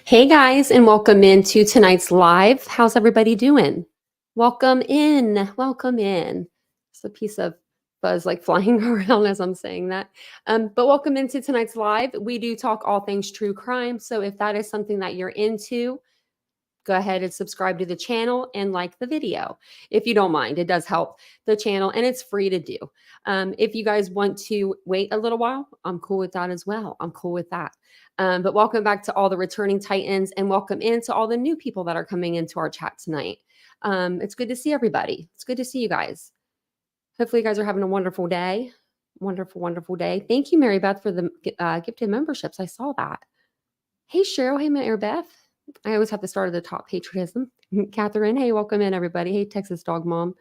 Hey guys, and welcome into tonight's live. How's everybody doing? Welcome in. Welcome in. It's a piece of buzz like flying around as I'm saying that. But welcome into tonight's live. We do talk all things true crime. So if that is something that you're into, go ahead and subscribe to the channel and like the video if you don't mind. It does help the channel and it's free to do. If you guys want to wait a little while, I'm cool with that as well. I'm cool with that. But welcome back to all the returning Titans and welcome into all the new people that are coming into our chat tonight. It's good to see everybody. It's good to see you guys. Hopefully you guys are having a wonderful day. Wonderful, wonderful day. Thank you, Mary Beth, for the gifted memberships. I saw that. Hey, Cheryl. Hey, Mary Beth. I always have to start at the top. Patriotism. Catherine. Hey, welcome in, everybody. Hey, Texas Dog Mom.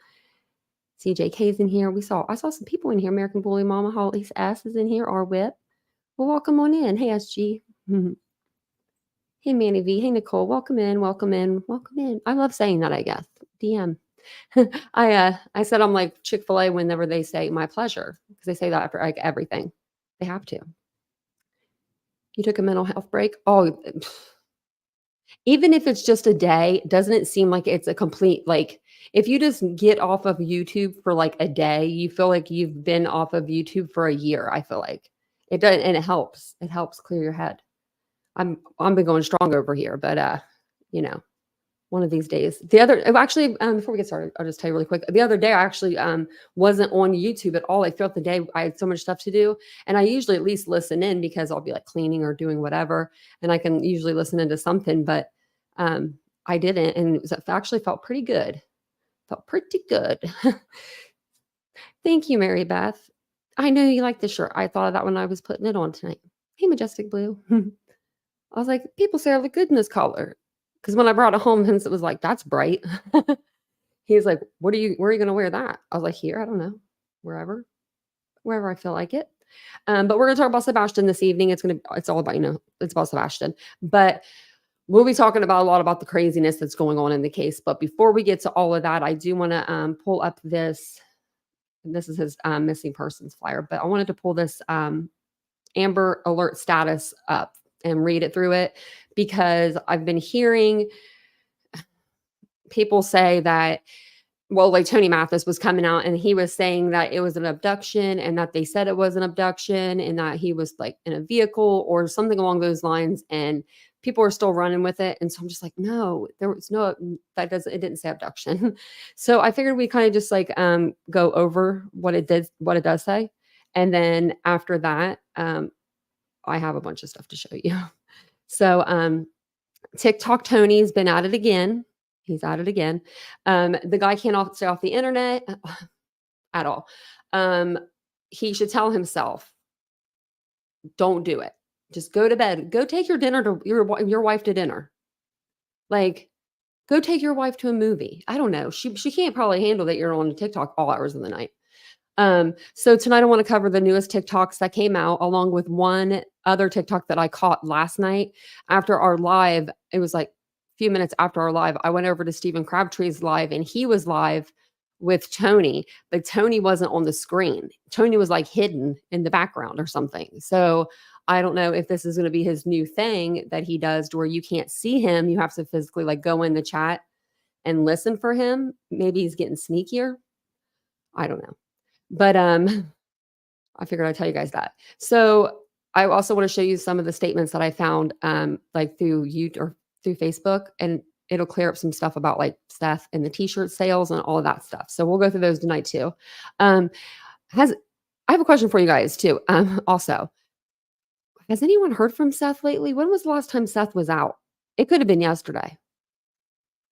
CJK's in here. I saw some people in here. American Bully Mama. Holly's S is in here. Our Whip. Well, welcome on in. Hey, SG. Hey, Manny V. Hey, Nicole. Welcome in. Welcome in. Welcome in. I love saying that, I guess. DM. I said I'm like Chick-fil-A whenever they say my pleasure, because they say that after like everything. They have to. You took a mental health break? Oh, even if it's just a day, doesn't it seem like it's a complete, like, if you just get off of YouTube for like a day, you feel like you've been off of YouTube for a year. I feel like it does, and it helps. It helps clear your head. I'm been going strong over here, but one of these days. Before we get started, I'll just tell you really quick. The other day, I actually wasn't on YouTube at all. I throughout the day, I had so much stuff to do, and I usually at least listen in because I'll be like cleaning or doing whatever, and I can usually listen into something. But I didn't, and it actually felt pretty good. Felt pretty good. Thank you, Mary Beth. I know you like the shirt. I thought of that when I was putting it on tonight. Hey, Majestic Blue. I was like, people say I look good in this color. Because when I brought it home, Vince was like, that's bright. He's like, where are you going to wear that? I was like, here, I don't know, wherever I feel like it. But we're going to talk about Sebastian this evening. It's all about, it's about Sebastian. But we'll be talking about a lot about the craziness that's going on in the case. But before we get to all of that, I do want to pull up this. This is his missing persons flyer. But I wanted to pull this Amber Alert status up and read it through it, because I've been hearing people say that, well, like Tony Mathis was coming out and he was saying that it was an abduction and that they said it was an abduction and that he was like in a vehicle or something along those lines, and people are still running with it. And so I'm just like, no, there was no, it didn't say abduction. So I figured we kind of just like go over what it does say. And then after that, I have a bunch of stuff to show you. So TikTok Tony's been at it again. He's at it again. The guy can't stay off the internet at all. He should tell himself, don't do it. Just go to bed. Go take your dinner to your wife to dinner. Like, go take your wife to a movie. I don't know. She can't probably handle that you're on TikTok all hours of the night. So tonight I want to cover the newest TikToks that came out, along with one other TikTok that I caught last night after our live. It was like a few minutes after our live. I went over to Stephen Crabtree's live, and he was live with Tony, but Tony wasn't on the screen. Tony was like hidden in the background or something. So I don't know if this is going to be his new thing that he does to where you can't see him. You have to physically like go in the chat and listen for him. Maybe he's getting sneakier. I don't know. But I figured I'd tell you guys that. So I also want to show you some of the statements that I found like through YouTube or through Facebook, and it'll clear up some stuff about like Seth and the t-shirt sales and all of that stuff. So we'll go through those tonight too. I have a question for you guys too. Also, has anyone heard from Seth lately? When was the last time Seth was out? It could have been yesterday.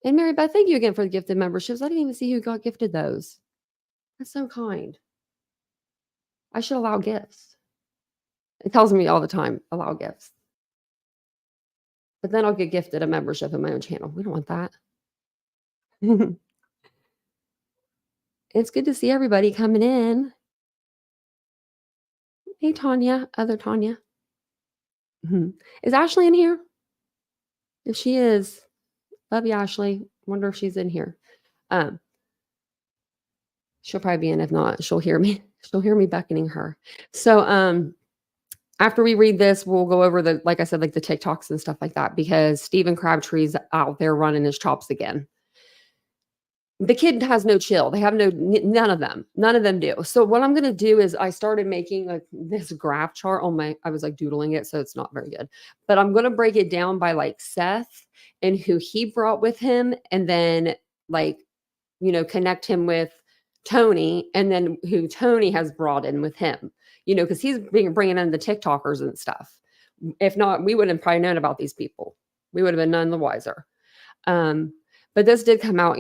And Mary Beth, thank you again for the gifted memberships. I didn't even see who got gifted those. That's so kind. I should allow gifts. It tells me all the time, allow gifts. But then I'll get gifted a membership in my own channel. We don't want that. It's good to see everybody coming in. Hey, Tanya, other Tanya. Is Ashley in here? If she is, love you, Ashley. Wonder if she's in here. She'll probably be in. If not, she'll hear me. She'll hear me beckoning her. So After we read this, we'll go over the, like I said, like the TikToks and stuff like that, because Stephen Crabtree's out there running his chops again. The kid has no chill. They have none of them. None of them do. So what I'm gonna do is I started making like this graph chart on I was like doodling it, so it's not very good. But I'm gonna break it down by like Seth and who he brought with him, and then like, connect him with Tony, and then who Tony has brought in with him. Because he's bringing in the TikTokers and stuff. If not, we wouldn't have probably known about these people. We would have been none the wiser. But this did come out,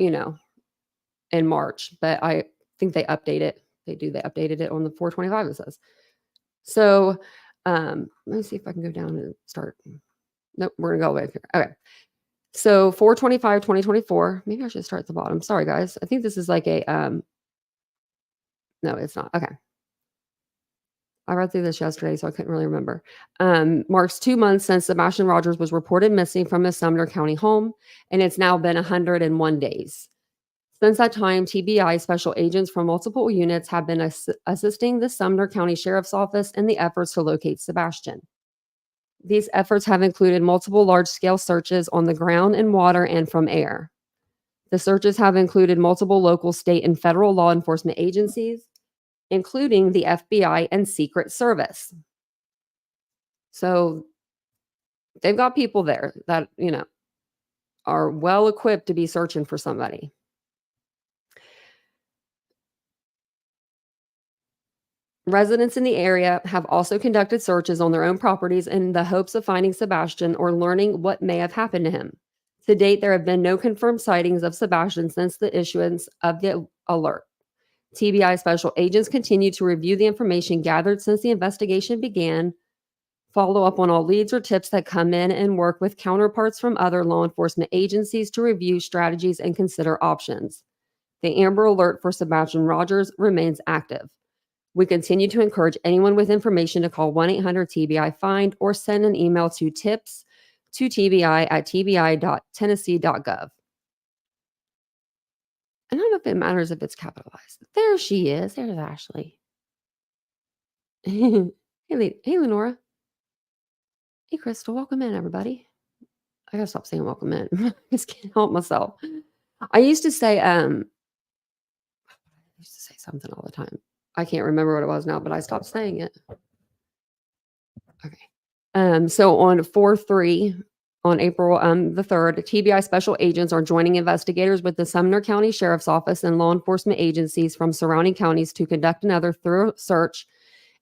in March, but I think they update it. They updated it on the 425, it says. So let me see if I can go down and start. Nope, we're gonna go away here. Okay. So 425, 2024. Maybe I should start at the bottom. Sorry, guys. I think this is like a no, it's not. Okay. I read through this yesterday, so I couldn't really remember. Marks 2 months since Sebastian Rogers was reported missing from his Sumner County home, and it's now been 101 days. Since that time, TBI special agents from multiple units have been assisting the Sumner County Sheriff's Office in the efforts to locate Sebastian. These efforts have included multiple large-scale searches on the ground and water and from air. The searches have included multiple local, state, and federal law enforcement agencies, including the FBI and Secret Service. So they've got people there that, are well equipped to be searching for somebody. Residents in the area have also conducted searches on their own properties in the hopes of finding Sebastian or learning what may have happened to him. To date, there have been no confirmed sightings of Sebastian since the issuance of the alert. TBI special agents continue to review the information gathered since the investigation began, follow up on all leads or tips that come in, and work with counterparts from other law enforcement agencies to review strategies and consider options. The Amber Alert for Sebastian Rogers remains active. We continue to encourage anyone with information to call 1-800-TBI-FIND or send an email to tips@tbi.gov. I don't know if it matters if it's capitalized. There she is. There's Ashley. Hey, Lenora. Hey, Crystal. Welcome in, everybody. I gotta stop saying welcome in. I just can't help myself. I used to say something all the time. I can't remember what it was now, but I stopped saying it. Okay. So on 4/3, on April the 3rd, TBI special agents are joining investigators with the Sumner County Sheriff's Office and law enforcement agencies from surrounding counties to conduct another thorough search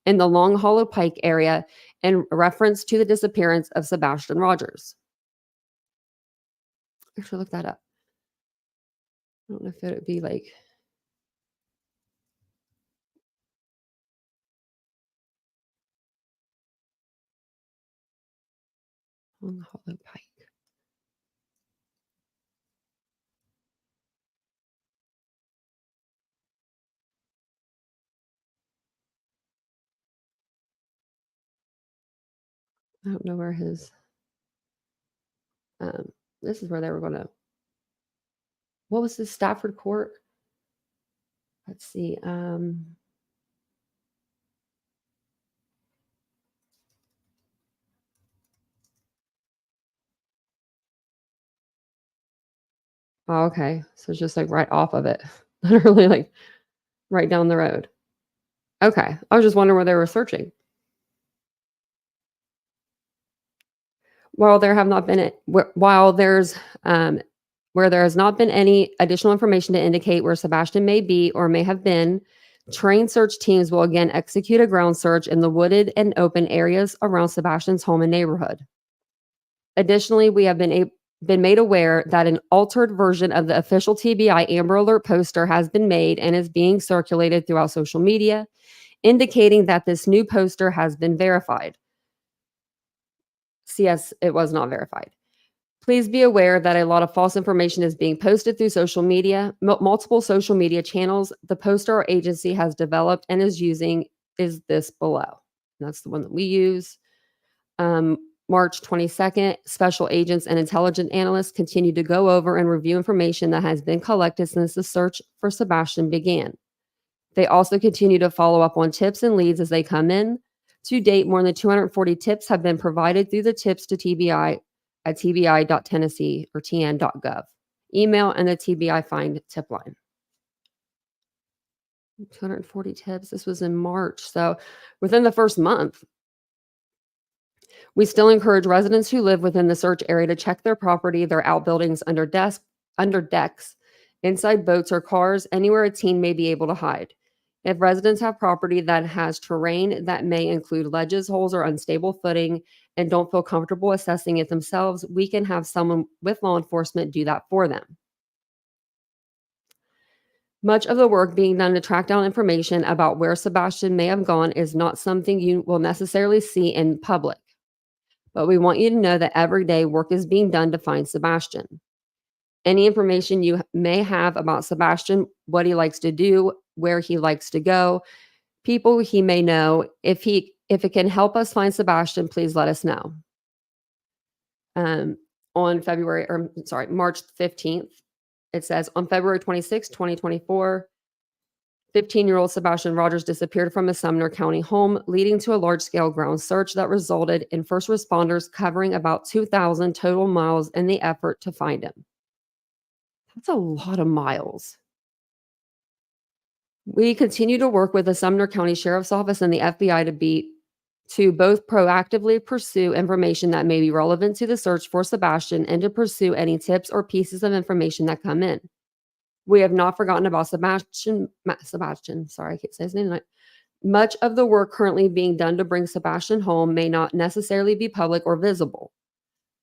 in the Long Hollow Pike area in reference to the disappearance of Sebastian Rogers. I should look that up. I don't know if it would be like Long Hollow Pike. I don't know where his this is where they were going to, what was this, Stafford Court? Let's see. Oh, okay. So it's just like right off of it. Literally like right down the road. Okay. I was just wondering where they were searching. While there have not been while there's where there has not been any additional information to indicate where Sebastian may be or may have been, trained search teams will again execute a ground search in the wooded and open areas around Sebastian's home and neighborhood. Additionally, we have been made aware that an altered version of the official TBI Amber Alert poster has been made and is being circulated throughout social media, indicating that this new poster has been verified. CS, it was not verified. Please be aware that a lot of false information is being posted through social media, multiple social media channels. The poster our agency has developed and is using is this below. And that's the one that we use. March 22nd, special agents and intelligence analysts continue to go over and review information that has been collected since the search for Sebastian began. They also continue to follow up on tips and leads as they come in To date, more than 240 tips have been provided through the tips to TBI at tbi.tennessee or tn.gov email and the TBI Find tip line. 240 tips. This was in March. So within the first month, we still encourage residents who live within the search area to check their property, their outbuildings, under decks, inside boats or cars, anywhere a teen may be able to hide. If residents have property that has terrain that may include ledges, holes, or unstable footing and don't feel comfortable assessing it themselves, we can have someone with law enforcement do that for them. Much of the work being done to track down information about where Sebastian may have gone is not something you will necessarily see in public. But we want you to know that every day work is being done to find Sebastian. Any information you may have about Sebastian, what he likes to do, where he likes to go, people he may know, if it can help us find Sebastian, please let us know. On March 15th, it says on February 26, 2024, 15-year-old Sebastian Rogers disappeared from a Sumner County home, leading to a large-scale ground search that resulted in first responders covering about 2,000 total miles in the effort to find him. That's a lot of miles. We continue to work with the Sumner County Sheriff's Office and the FBI to both proactively pursue information that may be relevant to the search for Sebastian and to pursue any tips or pieces of information that come in. We have not forgotten about Sebastian, sorry, I can't say his name tonight. Much of the work currently being done to bring Sebastian home may not necessarily be public or visible,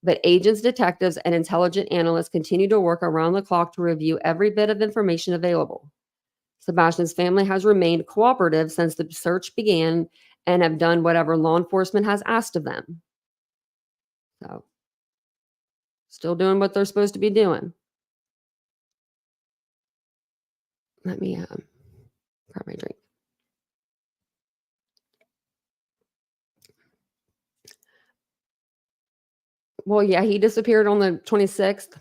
but agents, detectives, and intelligent analysts continue to work around the clock to review every bit of information available. Sebastian's family has remained cooperative since the search began and have done whatever law enforcement has asked of them. So, still doing what they're supposed to be doing. Let me grab my drink. Well, yeah, he disappeared on the 26th.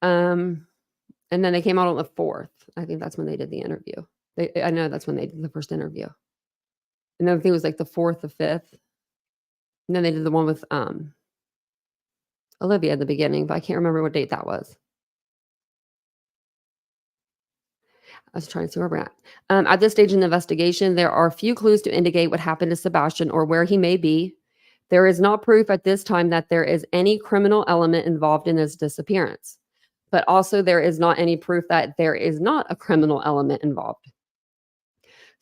And then they came out on the 4th. I think that's when they did the interview. I know that's when they did the first interview. And then I think it was like the 4th, the 5th. And then they did the one with Olivia at the beginning, but I can't remember what date that was. I was trying to see where we're at. At this stage in the investigation, there are few clues to indicate what happened to Sebastian or where he may be. There is not proof at this time that there is any criminal element involved in his disappearance, but also there is not any proof that there is not a criminal element involved.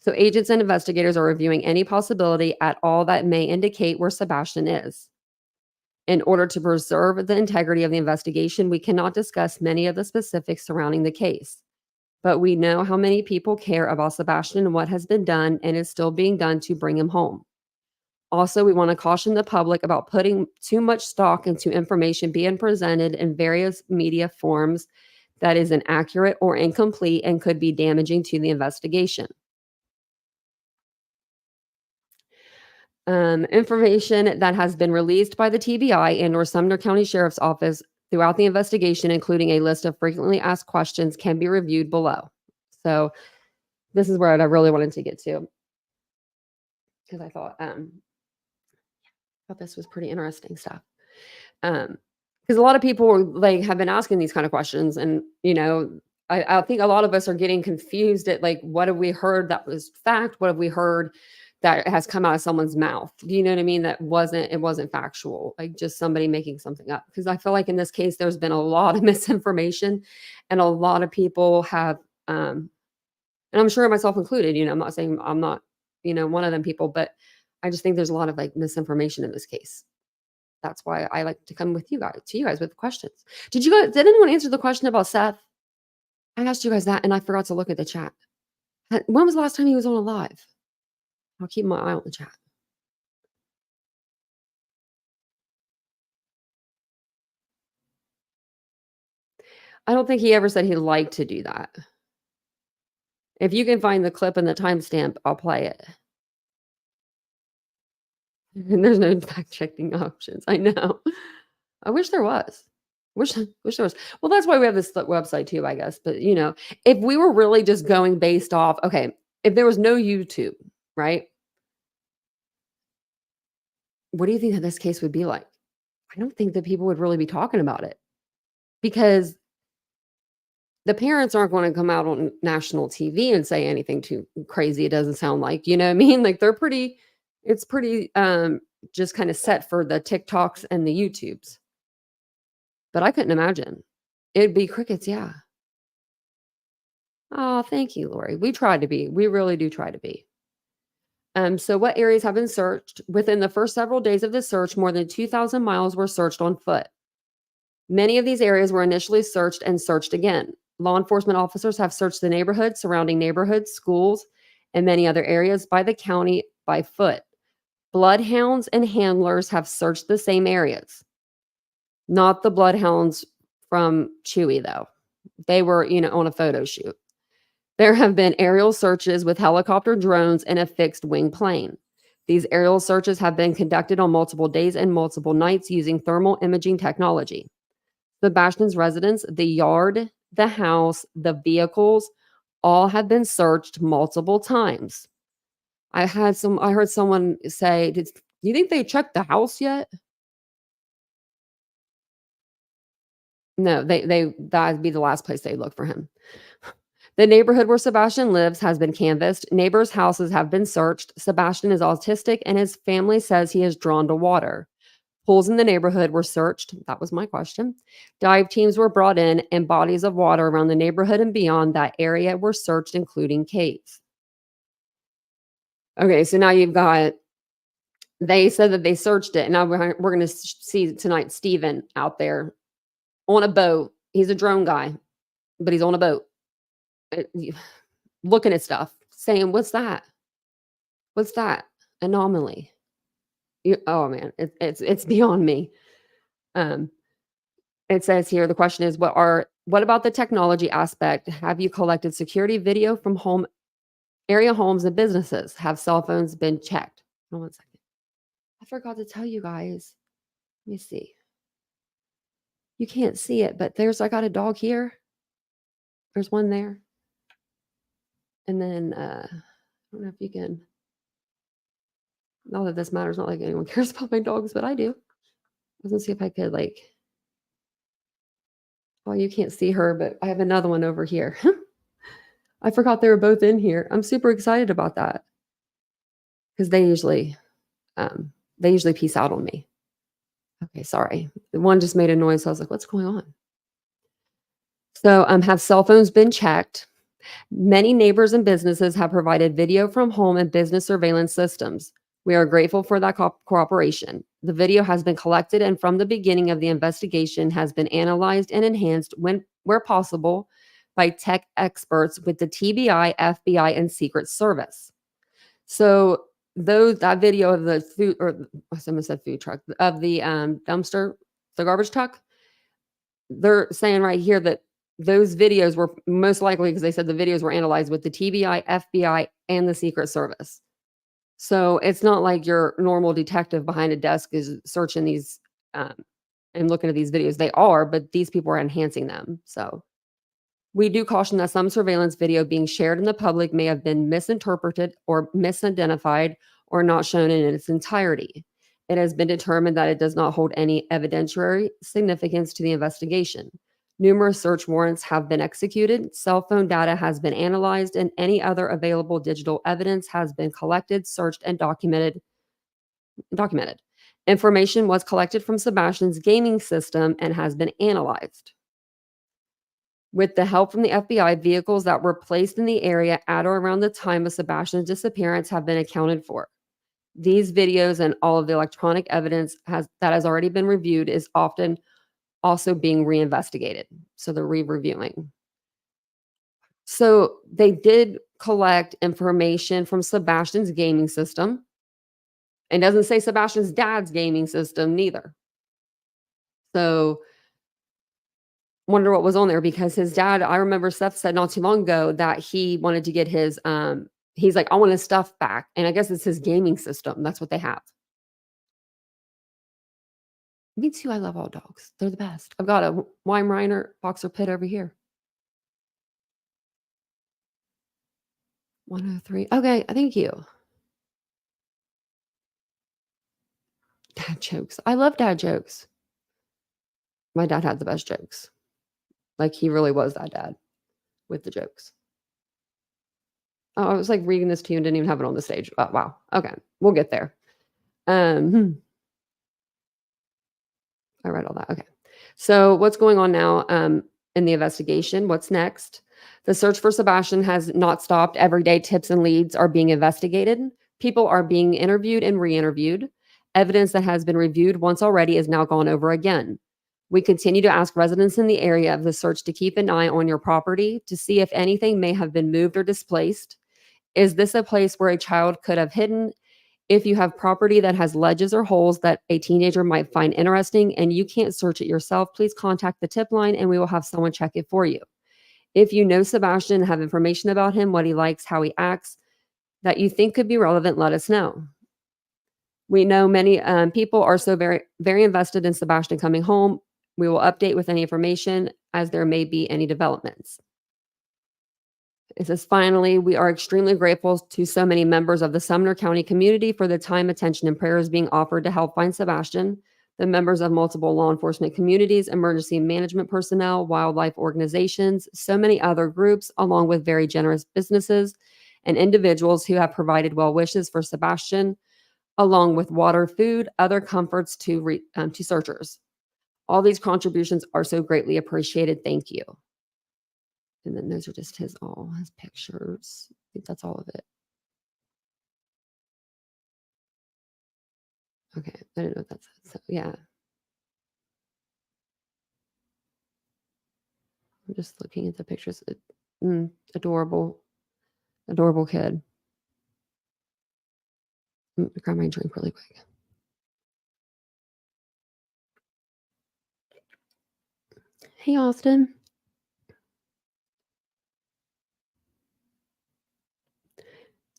So agents and investigators are reviewing any possibility at all that may indicate where Sebastian is. In order to preserve the integrity of the investigation, we cannot discuss many of the specifics surrounding the case. But we know how many people care about Sebastian and what has been done and is still being done to bring him home. Also, we want to caution the public about putting too much stock into information being presented in various media forms that is inaccurate or incomplete and could be damaging to the investigation. Information that has been released by the TBI and or Sumner County Sheriff's Office throughout the investigation, including a list of frequently asked questions, can be reviewed below. So this is where I really wanted to get to, because I thought this was pretty interesting stuff. Because a lot of people have been asking these kind of questions, and I think a lot of us are getting confused at what have we heard that was fact, what have we heard that has come out of someone's mouth. Do you know what I mean? It wasn't factual, just somebody making something up. Because I feel like in this case, there's been a lot of misinformation, and a lot of people have, and I'm sure myself included, I'm not saying I'm not, one of them people, but I just think there's a lot of misinformation in this case. That's why I like to come to you guys with questions. Did anyone answer the question about Seth? I asked you guys that and I forgot to look at the chat. When was the last time he was on a live? I'll keep my eye on the chat. I don't think he ever said he'd like to do that. If you can find the clip and the timestamp, I'll play it. And there's no fact checking options. I know. I wish there was. Wish there was. Well, that's why we have this website too, I guess. But if we were really just going based off, okay, if there was no YouTube, right? what do you think that this case would be like? I don't think that people would really be talking about it because the parents aren't gonna come out on national TV and say anything too crazy, it doesn't sound like, you know what I mean? Like, it's pretty, just kinda set for the TikToks and the YouTubes, but I couldn't imagine. It'd be crickets, yeah. Oh, thank you, Lori. We try to be. We really do try to be. So what areas have been searched? Within the first several days of the search, more than 2,000 miles were searched on foot. Many of these areas were initially searched and searched again. Law enforcement officers have searched the neighborhood, surrounding neighborhoods, schools, and many other areas by the county by foot. Bloodhounds and handlers have searched the same areas. Not the bloodhounds from Chewy, though. They were, on a photo shoot. There have been aerial searches with helicopter drones and a fixed wing plane. These aerial searches have been conducted on multiple days and multiple nights using thermal imaging technology. Sebastian's residence, the yard, the house, the vehicles, all have been searched multiple times. I heard someone say, do you think they checked the house yet? No, that'd be the last place they look for him. The neighborhood where Sebastian lives has been canvassed. Neighbors' houses have been searched. Sebastian is autistic and his family says he is drawn to water. Pools in the neighborhood were searched. That was my question. Dive teams were brought in, and bodies of water around the neighborhood and beyond that area were searched, including caves. Okay, so now you've got, they said that they searched it. And now we're going to see tonight Steven out there on a boat. He's a drone guy, but he's on a boat looking at stuff, saying, "What's that? What's that anomaly?" Oh man, it's beyond me. Um, It says here, the question is, what about the technology aspect? Have you collected security video from area homes and businesses? Have cell phones been checked? Hold on 1 second. I forgot to tell you guys. Let me see. You can't see it, but I got a dog here. There's one there. And then I don't know if you can, not that this matters, not like anyone cares about my dogs, but I do. I was gonna see if I could well, you can't see her, but I have another one over here. I forgot they were both in here. I'm super excited about that because they usually peace out on me. Okay, sorry. The one just made a noise. So I was like, what's going on? So, have cell phones been checked? Many neighbors and businesses have provided video from home and business surveillance systems. We are grateful for that cooperation. The video has been collected and from the beginning of the investigation has been analyzed and enhanced where possible by tech experts with the TBI, FBI, and Secret Service. So that video of the food, or someone said food truck, of the dumpster, the garbage truck, they're saying right here that those videos were most likely, because they said the videos were analyzed with the TBI, FBI, and the Secret Service. So it's not like your normal detective behind a desk is searching these um, and looking at these videos. They are, but these people are enhancing them. So we do caution that some surveillance video being shared in the public may have been misinterpreted or misidentified or not shown in its entirety. It has been determined that it does not hold any evidentiary significance to the investigation. Numerous search warrants have been executed, cell phone data has been analyzed, and any other available digital evidence has been collected, searched, and documented. Information was collected from Sebastian's gaming system and has been analyzed. With the help from the FBI, vehicles that were placed in the area at or around the time of Sebastian's disappearance have been accounted for. These videos and all of the electronic evidence that has already been reviewed is often also being reinvestigated. So they're re-reviewing. So they did collect information from Sebastian's gaming system. It doesn't say Sebastian's dad's gaming system neither. So wonder what was on there because his dad, I remember Seth said not too long ago that he wanted to get his he's like, I want his stuff back. And I guess it's his gaming system. That's what they have. Me too. I love all dogs. They're the best. I've got a Weimaraner boxer pit over here. 103. Okay, thank you. Dad jokes. I love dad jokes. My dad had the best jokes. Like, he really was that dad with the jokes. Oh, I was, like, reading this to you and didn't even have it on the stage. Oh, wow. Okay, we'll get there. Hmm. I read all that. Okay. So what's going on now in the investigation? What's next? The search for Sebastian has not stopped. Every day, tips and leads are being investigated. People are being interviewed and re-interviewed. Evidence that has been reviewed once already is now gone over again. We continue to ask residents in the area of the search to keep an eye on your property to see if anything may have been moved or displaced. Is this a place where a child could have hidden? If you have property that has ledges or holes that a teenager might find interesting and you can't search it yourself, please contact the tip line and we will have someone check it for you. If you know Sebastian, have information about him, what he likes, how he acts, that you think could be relevant, let us know. We know many people are so very invested in Sebastian coming home. We will update with any information as there may be any developments. It says, finally, we are extremely grateful to so many members of the Sumner County community for the time, attention, and prayers being offered to help find Sebastian. The members of multiple law enforcement communities, emergency management personnel, wildlife organizations, so many other groups, along with very generous businesses and individuals who have provided well wishes for Sebastian, along with water, food, other comforts to searchers. All these contributions are so greatly appreciated. Thank you. And then those are just his pictures. I think that's all of it. Okay, I didn't know what that said. So yeah. I'm just looking at the pictures. Adorable. Adorable kid. Grab my drink really quick. Hey, Austin.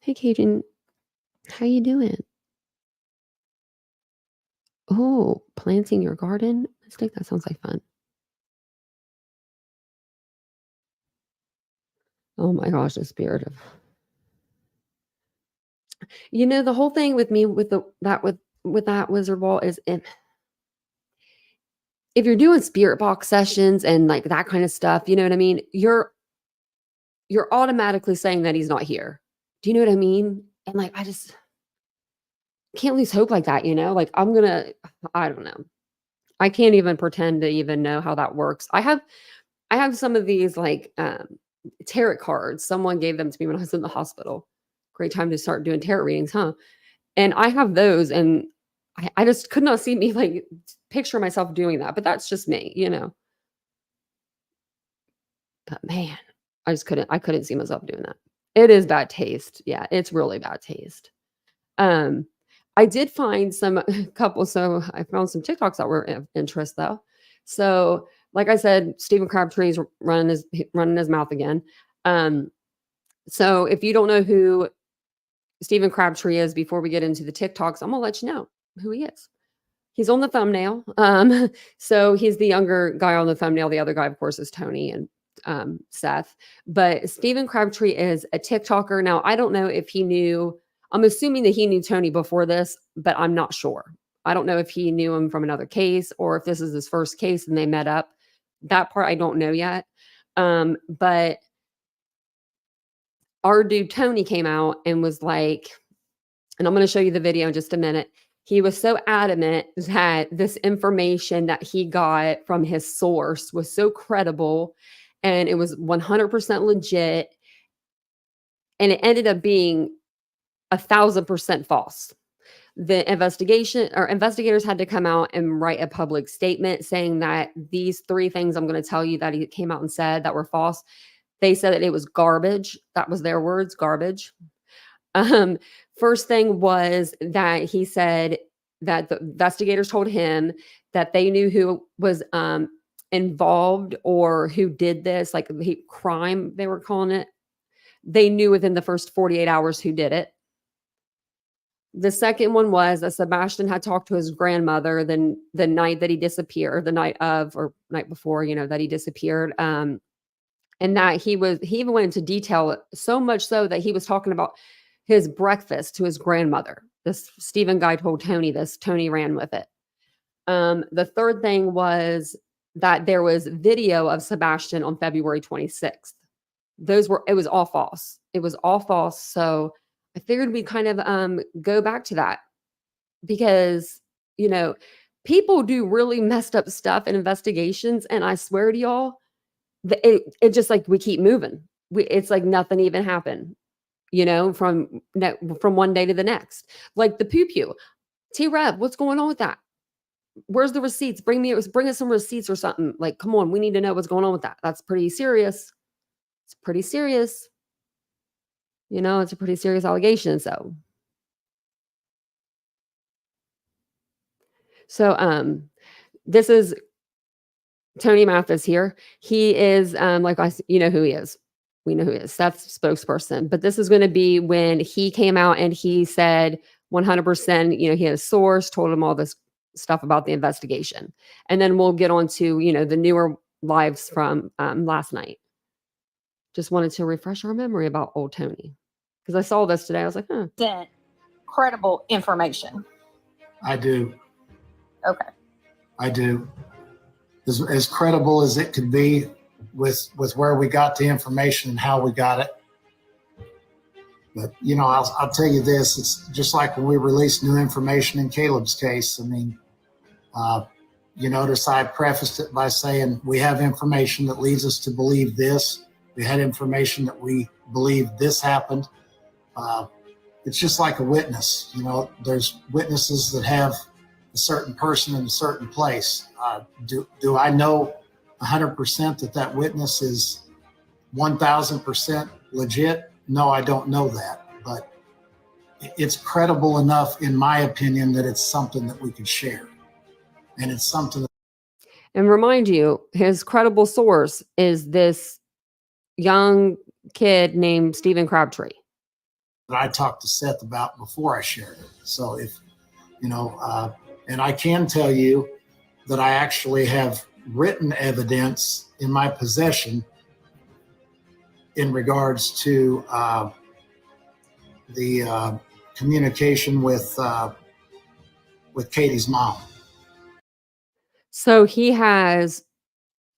Hey, Cajun. How you doing? Oh, planting your garden? I think that sounds like fun. Oh my gosh, the spirit of the whole thing with me with that wizard wall is if you're doing spirit box sessions and like that kind of stuff, you know what I mean? You're automatically saying that he's not here. Do you know what I mean? And like I just can't lose hope like that, Like I don't know. I can't even pretend to even know how that works. I have some of these like tarot cards. Someone gave them to me when I was in the hospital. Great time to start doing tarot readings, huh? And I have those, and I just could not see me like picture myself doing that. But that's just me. But man, I couldn't see myself doing that. It is bad taste. Yeah, it's really bad taste. Um, I did find some couple, so I found some TikToks that were of interest though. So, like I said, Stephen Crabtree is running his mouth again. So if you don't know who Stephen Crabtree is, before we get into the TikToks, I'm gonna let you know who he is. He's on the thumbnail. So he's the younger guy on the thumbnail. The other guy, of course, is Tony and Seth. But Stephen Crabtree is a TikToker. Now, I don't know if he knew, I'm assuming that he knew Tony before this, but I'm not sure. I don't know if he knew him from another case or if this is his first case and they met up. That part I don't know yet. But our dude Tony came out and was like, and I'm going to show you the video in just a minute. He was so adamant that this information that he got from his source was so credible and it was 100% legit. And it ended up being 1,000% false. The investigators had to come out and write a public statement saying that these three things I'm going to tell you that he came out and said that were false. They said that it was garbage. That was their words, garbage. First thing was that he said that the investigators told him that they knew who was involved or who did this, like crime, they were calling it. They knew within the first 48 hours who did it. The second one was that Sebastian had talked to his grandmother the night that he disappeared, the night of or night before, that he disappeared. And that he even went into detail, so much so that he was talking about his breakfast to his grandmother. This Stephen guy told Tony this. Tony ran with it. The third thing was that there was video of Sebastian on February 26th. It was all false. It was all false. So I figured we'd kind of go back to that because, people do really messed up stuff in investigations. And I swear to y'all, it just like we keep moving. It's like nothing even happened, from one day to the next. Like the pew. T-Rev, what's going on with that? Where's the receipts? Bring us some receipts or something. Like, come on, we need to know what's going on with that. That's pretty serious. It's pretty serious. It's a pretty serious allegation. So this is Tony Mathis here. He is you know who he is. We know who he is. Seth's spokesperson. But this is going to be when he came out and he said 100%, he had a source, told him all this stuff about the investigation. And then we'll get on to, the newer lives from last night. Just wanted to refresh our memory about old Tony. Because I saw this today. I was like, credible information. I do. Okay. I do. As credible as it could be with where we got the information and how we got it. But, I'll tell you this, it's just like when we released new information in Caleb's case. I mean, you notice I prefaced it by saying we have information that leads us to believe this. We had information that we believe this happened. It's just like a witness. There's witnesses that have a certain person in a certain place. Do I know 100% that witness is 1,000% legit? No, I don't know that, but it's credible enough, in my opinion, that it's something that we could share. And it's something. And remind you, his credible source is this young kid named Stephen Crabtree. That I talked to Seth about before I shared it. So if, and I can tell you that I actually have written evidence in my possession in regards to the communication with Katie's mom. So he has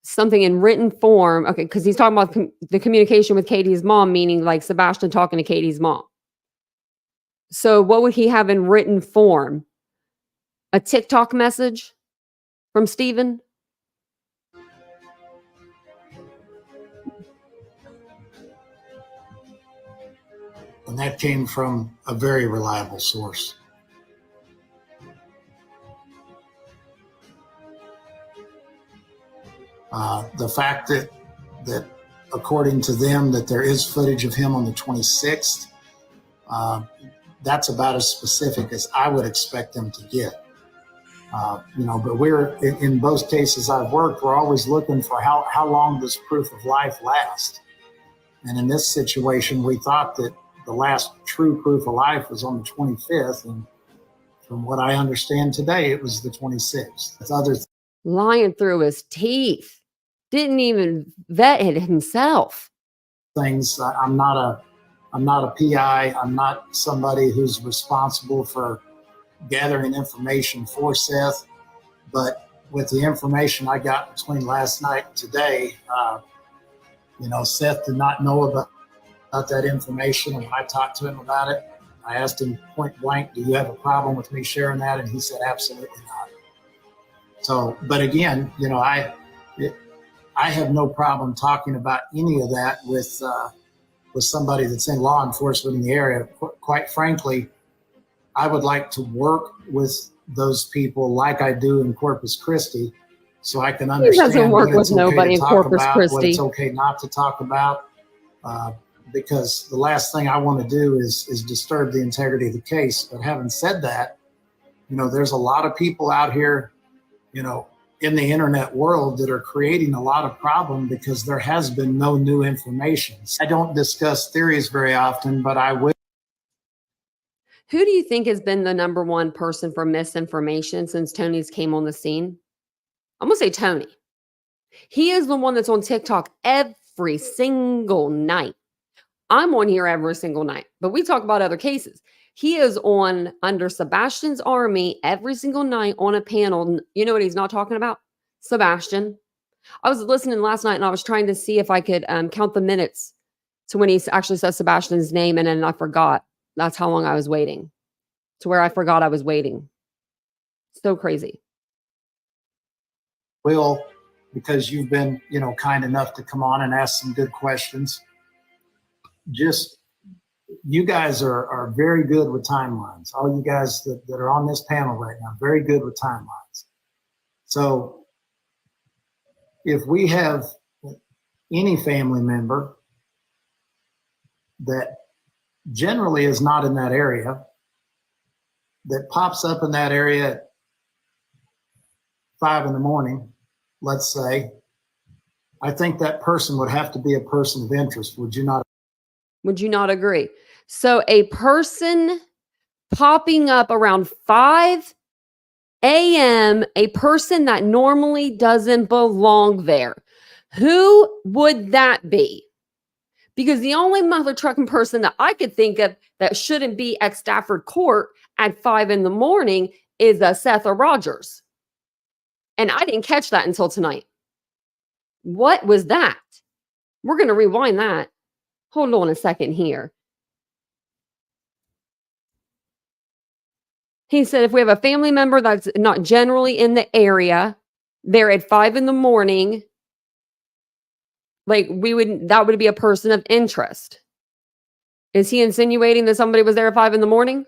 something in written form. Okay, because he's talking about the communication with Katie's mom, meaning like Sebastian talking to Katie's mom. So what would he have in written form? A TikTok message from Stephen? And that came from a very reliable source. The fact that according to them that there is footage of him on the 26th, that's about as specific as I would expect them to get. But we're in both cases I've worked, we're always looking for how long does proof of life last. And in this situation, we thought that the last true proof of life was on the 25th. And from what I understand today, it was the 26th. That's other lying through his teeth. Didn't even vet it himself. Things. I'm not a PI. I'm not somebody who's responsible for gathering information for Seth. But with the information I got between last night and today, Seth did not know about that information. And when I talked to him about it, I asked him point blank, do you have a problem with me sharing that? And he said, absolutely not. So, but again, I have no problem talking about any of that with somebody that's in law enforcement in the area. Quite frankly, I would like to work with those people like I do in Corpus Christi, so I can understand. He doesn't work with nobody in Corpus Christi. What it's okay not to talk about, because the last thing I want to do is disturb the integrity of the case. But having said that, there's a lot of people out here, in the internet world that are creating a lot of problem because there has been no new information. I don't discuss theories very often, but I will. Who do you think has been the number one person for misinformation since Tony's came on the scene? I'm going to say Tony. He is the one that's on TikTok every single night. I'm on here every single night, but we talk about other cases. He is on under Sebastian's army every single night on a panel. You know what he's not talking about? Sebastian. I was listening last night and I was trying to see if I could count the minutes to when he actually says Sebastian's name, and then I forgot. That's how long I was waiting, to where I forgot I was waiting. So crazy. Will, because you've been, kind enough to come on and ask some good questions. Just, you guys are very good with timelines. All you guys that are on this panel right now, very good with timelines. So if we have any family member that generally is not in that area, that pops up in that area at 5 in the morning, let's say, I think that person would have to be a person of interest. Would you not? Would you not agree? So a person popping up around 5 a.m., a person that normally doesn't belong there. Who would that be? Because the only mother trucking person that I could think of that shouldn't be at Stafford Court at 5 in the morning is Seth or Rogers. And I didn't catch that until tonight. What was that? We're going to rewind that. Hold on a second here. He said if we have a family member that's not generally in the area, they're at 5 in the morning, that would be a person of interest. Is he insinuating that somebody was there at 5 in the morning?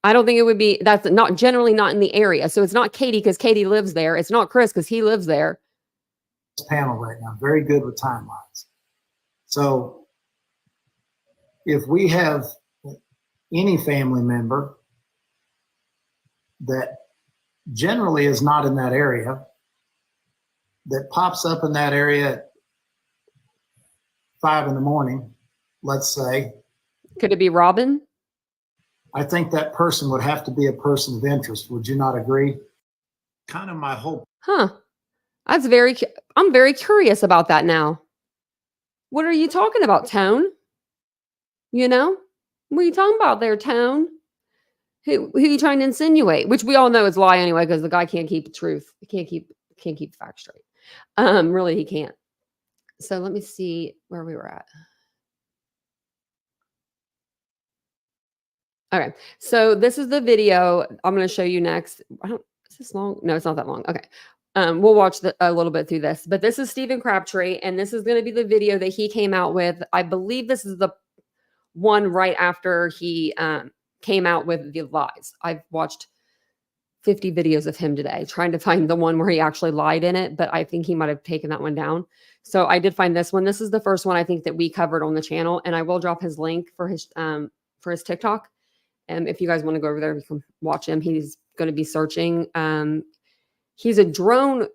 I don't think it would be. That's not generally not in the area. So it's not Katie because Katie lives there. It's not Chris because he lives there. This panel right now, very good with timelines. So if we have any family member that generally is not in that area, that pops up in that area at 5 in the morning, let's say. Could it be Robin? I think that person would have to be a person of interest. Would you not agree? Kind of my hope. Huh. I'm very curious about that now. What are you talking about, Tone? What are you talking about there, Tone? Who are you trying to insinuate? Which we all know is a lie anyway, because the guy can't keep the truth. He can't keep the facts straight. Really, he can't. So let me see where we were at. Okay, so this is the video I'm going to show you next. Is this long? No, it's not that long. Okay. We'll watch a little bit through this, but this is Stephen Crabtree, and this is going to be the video that he came out with. I believe this is the one right after he came out with the lies. I've watched 50 videos of him today, trying to find the one where he actually lied in it, but I think he might have taken that one down. So I did find this one. This is the first one I think that we covered on the channel, and I will drop his link for his TikTok. And if you guys want to go over there, you can watch him. He's going to be searching. He's a drone,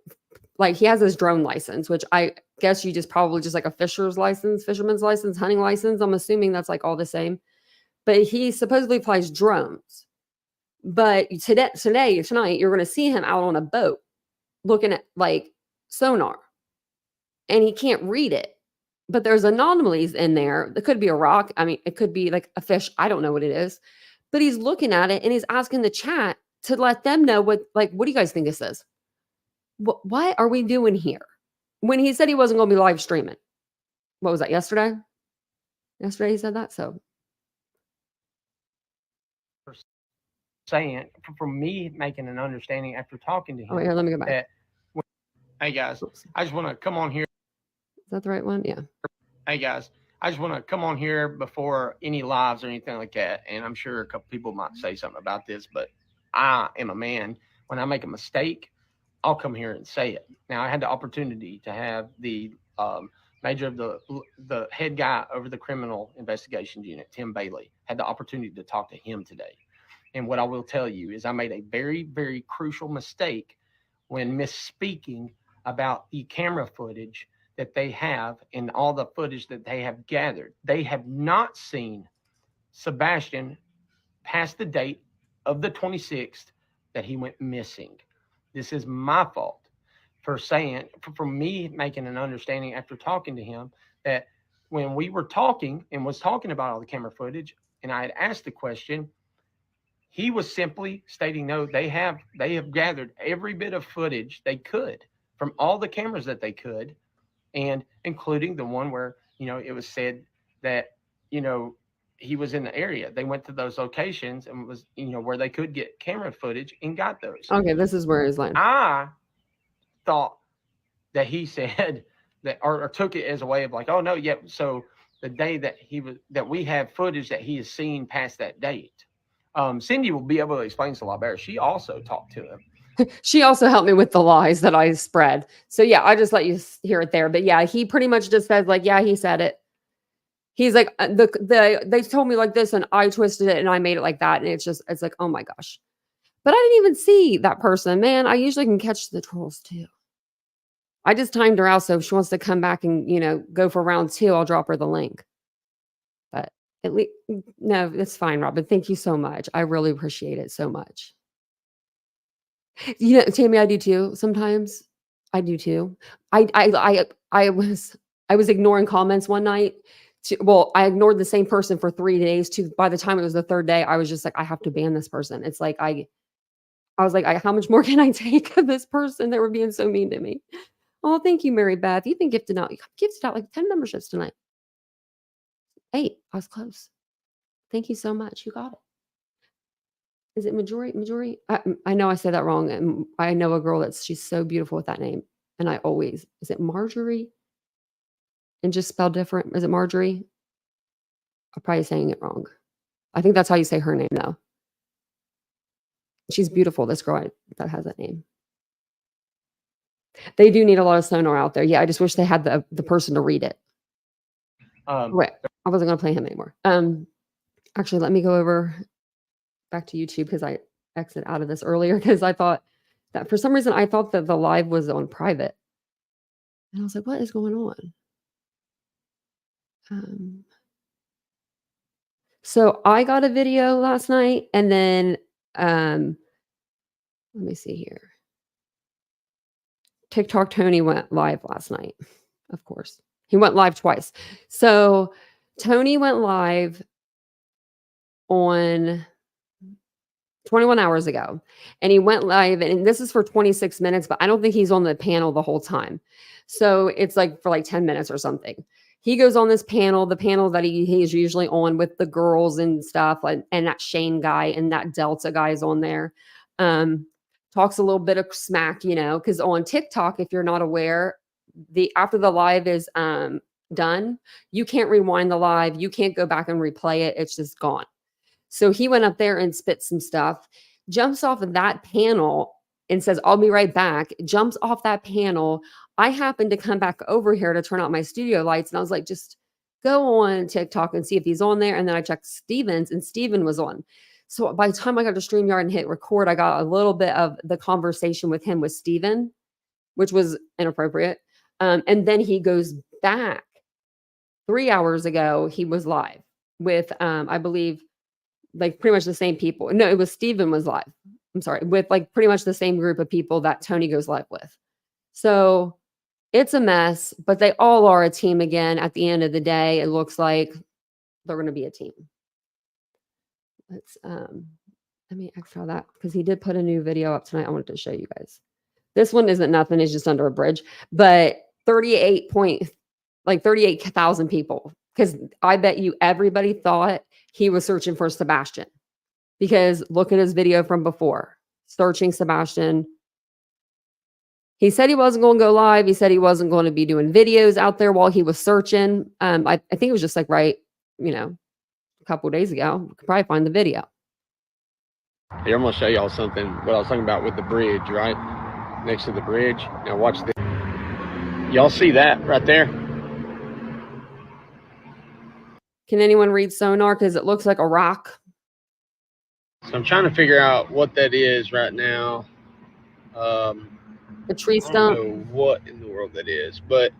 he has his drone license, which I guess you probably just like a fisherman's license, hunting license. I'm assuming that's all the same. But he supposedly flies drones. But tonight, you're going to see him out on a boat looking at sonar. And he can't read it. But there's anomalies in there. It could be a rock. I mean, it could be a fish. I don't know what it is. But he's looking at it and he's asking the chat to let them know what do you guys think this is? What are we doing here? When he said he wasn't going to be live streaming. What was that, yesterday? Yesterday he said that, so. Saying, from me making an understanding after talking to him. Oh, wait, here, let me go back. Hey, guys, I just want to come on here. Is that the right one? Yeah. Hey, guys, I just want to come on here before any lives or anything like that. And I'm sure a couple people might say something about this, but I am a man. When I make a mistake, I'll come here and say it. Now, I had the opportunity to have the major of the head guy over the criminal investigations unit, Tim Bailey, had the opportunity to talk to him today. And what I will tell you is I made a very, very crucial mistake when misspeaking about the camera footage that they have and all the footage that they have gathered. They have not seen Sebastian past the date of the 26th that he went missing. This is my fault for me making an understanding after talking to him that when we were talking and was talking about all the camera footage, and I had asked the question, he was simply stating, no, they have gathered every bit of footage they could from all the cameras that they could, and including the one where, you know, it was said that, you know, he was in the area. They went to those locations and was, you know, where they could get camera footage and got those. Okay, this is where his line. I thought that he said that, or took it as a way of like, oh no, yeah. So the day that we have footage that he has seen past that date. Cindy will be able to explain this a lot better. She also talked to him. She also helped me with the lies that I spread. So yeah, I just let you hear it there. But yeah, he pretty much just said like, yeah, he said it. He's like, they told me like this and I twisted it and I made it like that. And it's like, oh my gosh. But I didn't even see that person, man. I usually can catch the trolls too. I just timed her out. So if she wants to come back and, you know, go for round 2, I'll drop her the link. But at least, no, that's fine, Robin. Thank you so much. I really appreciate it so much. You know, Tammy, I do too. Sometimes I do too. I was ignoring comments one night. I ignored the same person for 3 days. By the time it was the 3rd day, I was just like, I have to ban this person. It's like I was like, how much more can I take of this person? They were being so mean to me. Oh, thank you, Mary Beth. You've been gifted out like 10 memberships tonight. 8. I was close. Thank you so much. You got it. Is it Majori? I know I said that wrong. And I know a girl she's so beautiful with that name. And is it Marjorie? And just spelled different. Is it Marjorie? I'm probably saying it wrong. I think that's how you say her name though. She's beautiful. This girl that has that name. They do need a lot of sonar out there. Yeah, I just wish they had the person to read it. Right. I wasn't going to play him anymore. Actually, let me go over back to YouTube because I exited out of this earlier because I thought that for some reason I thought that the live was on private. And I was like, what is going on? So I got a video last night and then let me see here. TikTok Tony went live last night, of course. He went live twice. So Tony went live on 21 hours ago. And he went live, and this is for 26 minutes, but I don't think he's on the panel the whole time. So it's like for like 10 minutes or something. He goes on this panel, the panel that he's usually on with the girls and stuff, and that Shane guy and that Delta guy is on there. Talks a little bit of smack, you know, because on TikTok, if you're not aware, after the live is done, you can't rewind the live. You can't go back and replay it. It's just gone. So he went up there and spit some stuff, jumps off of that panel and says, I'll be right back, jumps off that panel. I happened to come back over here to turn out my studio lights. And I was like, just go on TikTok and see if he's on there. And then I checked Steven's and Steven was on. So by the time I got to StreamYard and hit record, I got a little bit of the conversation with him with Steven, which was inappropriate. And then he goes back 3 hours ago. He was live with, I believe, like pretty much the same people. No, it was Steven was live. I'm sorry, with like pretty much the same group of people that Tony goes live with. So it's a mess, but they all are a team again. At the end of the day, it looks like they're going to be a team. Let's let me extra that because he did put a new video up tonight. I wanted to show you guys. This one isn't nothing, it's just under a bridge, but 38,000 people. Because I bet you everybody thought he was searching for Sebastian. Because look at his video from before. Searching Sebastian. He said he wasn't going to go live. He said he wasn't going to be doing videos out there while he was searching. I think it was just like a couple of days ago. You could probably find the video. Here, I'm going to show y'all something, what I was talking about with the bridge, right? Next to the bridge. Now watch this. Y'all see that right there? Can anyone read sonar? Because it looks like a rock. So I'm trying to figure out what that is right now. A tree stump. I don't know what in the world that is, but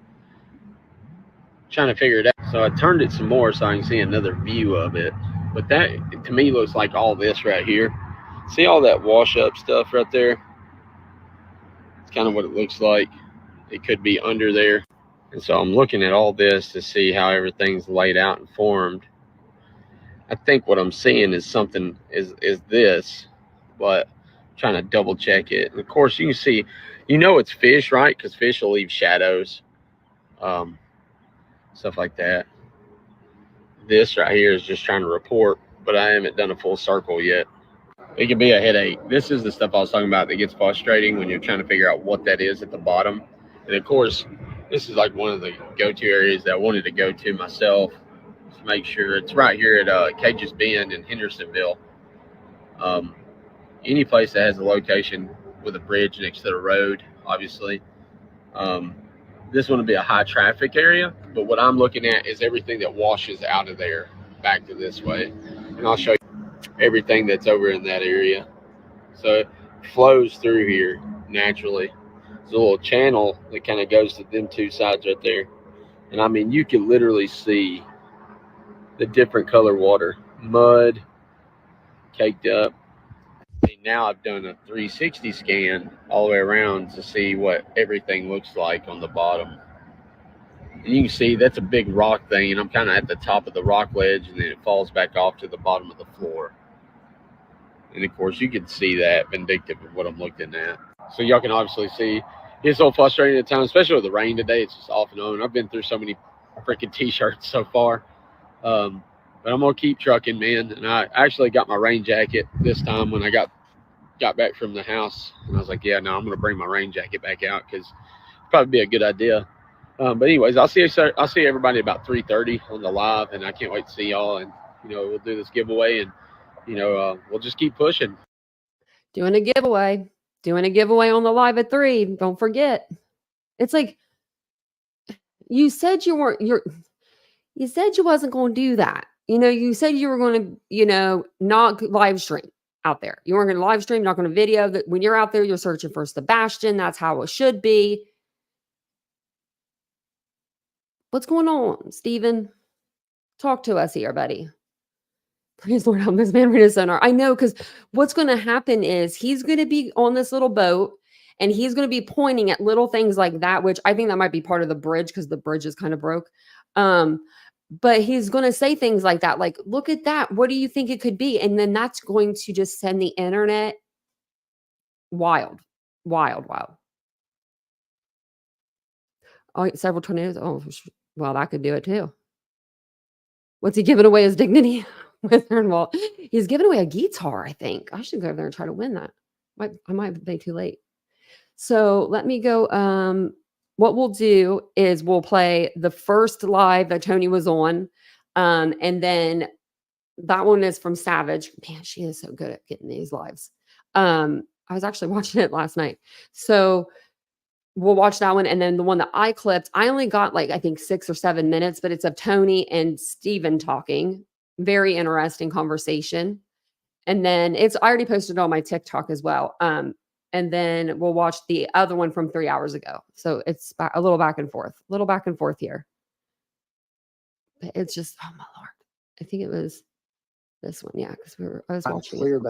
trying to figure it out. So I turned it some more so I can see another view of it. But that, to me, looks like all this right here. See all that wash up stuff right there? It's kind of what it looks like. It could be under there. And so I'm looking at all this to see how everything's laid out and formed. I think what I'm seeing is something is this, but I'm trying to double check it. And of course, you can see, it's fish, right? Because fish will leave shadows, stuff like that. This right here is just trying to report, but I haven't done a full circle yet. It can be a headache. This is the stuff I was talking about that gets frustrating when you're trying to figure out what that is at the bottom. And of course, this is like one of the go-to areas that I wanted to go to myself to make sure. It's right here at Cage's Bend in Hendersonville. Any place that has a location with a bridge next to the road, obviously. This one would be a high traffic area, but what I'm looking at is everything that washes out of there back to this way. And I'll show you everything that's over in that area. So it flows through here naturally. There's a little channel that kind of goes to them two sides right there. And I mean, you can literally see the different color water, mud, caked up. Now I've done a 360 scan all the way around to see what everything looks like on the bottom. And you can see that's a big rock thing, and I'm kind of at the top of the rock ledge, and then it falls back off to the bottom of the floor. And of course, you can see that vindictive of what I'm looking at. So y'all can obviously see it's so frustrating at times, especially with the rain today. It's just off and on. I've been through so many freaking t-shirts so far. But I'm going to keep trucking, man. And I actually got my rain jacket this time when I got back from the house. And I was like, yeah, no, I'm going to bring my rain jacket back out because it'd probably be a good idea. But anyways, I'll see everybody about 3:30 on the live, and I can't wait to see y'all. And, we'll do this giveaway, and, we'll just keep pushing. Doing a giveaway on the live at 3. Don't forget. It's like, you said you wasn't going to do that. You said you were going to, not live stream out there. You weren't going to live stream, not going to video. That when you're out there, you're searching for Sebastian. That's how it should be. What's going on, Steven? Talk to us here, buddy. Please, Lord, help this man read his sonar. I know, because what's going to happen is he's going to be on this little boat, and he's going to be pointing at little things like that, which I think that might be part of the bridge because the bridge is kind of broke. But he's going to say things like that, like, look at that. What do you think it could be? And then that's going to just send the internet wild. Oh, several tornadoes. Oh, well, that could do it too. What's he giving away his dignity? Well, he's giving away a guitar, I think. I should go over there and try to win that. I might be too late. So let me go. What we'll do is we'll play the first live that Tony was on. And then that one is from Savage. Man, she is so good at getting these lives. I was actually watching it last night. So we'll watch that one. And then the one that I clipped, I only got I think 6 or 7 minutes, but it's of Tony and Steven talking. Very interesting conversation. And then I already posted it on my TikTok as well. And then we'll watch the other one from 3 hours ago. So it's a little back and forth here. But it's just, oh my Lord. I think it was this one. Yeah. Because I was watching it.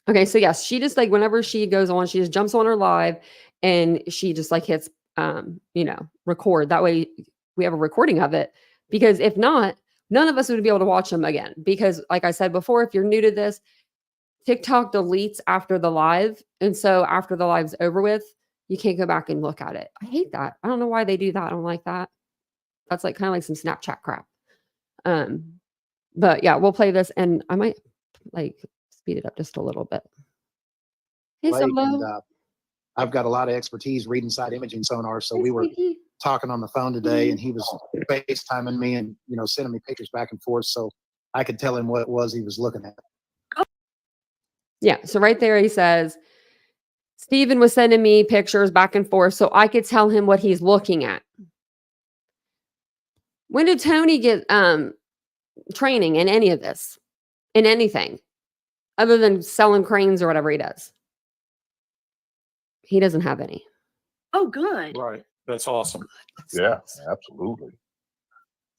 Okay. So yes, she just whenever she goes on, she just jumps on her live and she just hits, record. That way we have a recording of it, because if not, none of us would be able to watch them again. Because like I said before, if you're new to this, TikTok deletes after the live. And so after the live's over with, you can't go back and look at it. I hate that. I don't know why they do that. I don't like that. That's kind of like some Snapchat crap. But yeah, we'll play this, and I might speed it up just a little bit. Hey, Solo. I've got a lot of expertise reading side imaging sonar. So we were talking on the phone today, and he was FaceTiming me and, sending me pictures back and forth. So I could tell him what it was he was looking at. Yeah. So right there, he says, Steven was sending me pictures back and forth so I could tell him what he's looking at. When did Tony get training in any of this? In anything? Other than selling cranes or whatever he does? He doesn't have any. Oh, good. Right. That's awesome. Yeah, absolutely.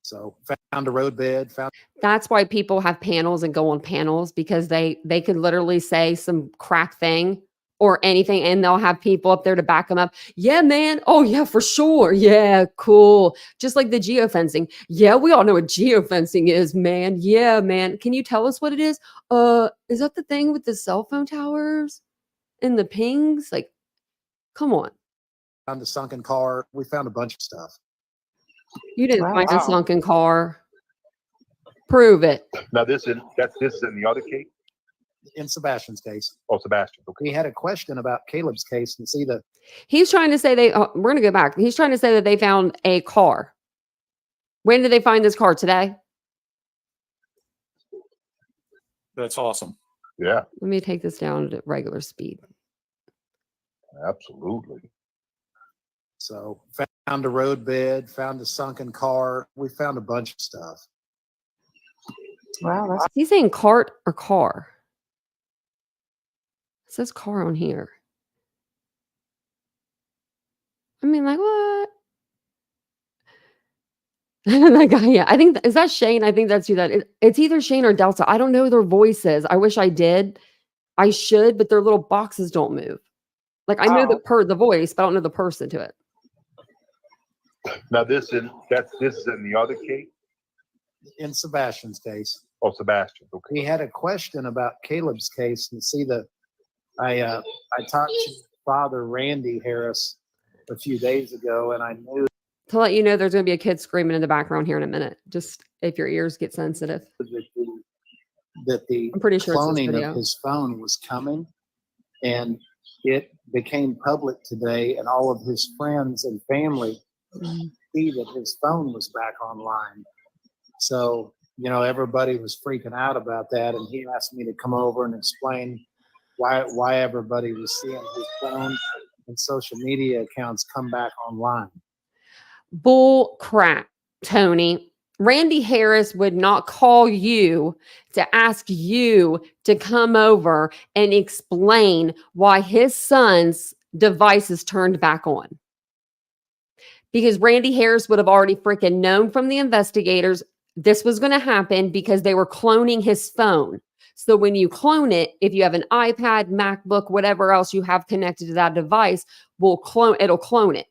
So found a roadbed. That's why people have panels and go on panels, because they could literally say some crack thing or anything, and they'll have people up there to back them up. Yeah, man. Oh, yeah, for sure. Yeah, cool. Just like the geofencing. Yeah, we all know what geofencing is, man. Yeah, man. Can you tell us what it is? Is that the thing with the cell phone towers and the pings? Like, come on. Found the sunken car. We found a bunch of stuff. You didn't find a Wow. sunken car. Prove it. Now this is in the other case. In Sebastian's case, Oh, Sebastian. Okay. we had a question about Caleb's case and see the He's trying to say we're going to go back. He's trying to say that they found a car. When did they find this car? Today? That's awesome. Yeah, Let me take this down to regular speed. absolutely. So found a road bed, found a sunken car. We found a bunch of stuff. Wow, that's Is he saying cart or car? It says car on here. I mean, like, what? That guy, yeah. I think, is that Shane? I think that's who that is. It's either Shane or Delta. I don't know their voices. I wish I did. I should, but their little boxes don't move. Like, I know the voice, but I don't know the person to it. Now this is in the other case. In Sebastian's case, Oh, Sebastian. Okay. we had a question about Caleb's case and see the I talked to Father Randy Harris a few days ago, and I knew To let you know, there's going to be a kid screaming in the background here in a minute. Just if your ears get sensitive. that the I'm pretty sure it's this cloning video. of his phone was coming, and it became public today, and all of his friends and family see that his phone was back online. So, you know, everybody was freaking out about that, and he asked me to come over and explain why everybody was seeing his phone and social media accounts come back online. Bull crap, Tony. Randy Harris would not call you to ask you to come over and explain why his son's device is turned back on. Because Randy Harris would have already freaking known from the investigators this was going to happen because they were cloning his phone. So when you clone it, if you have an iPad, MacBook, whatever else you have connected to that device, it'll clone it.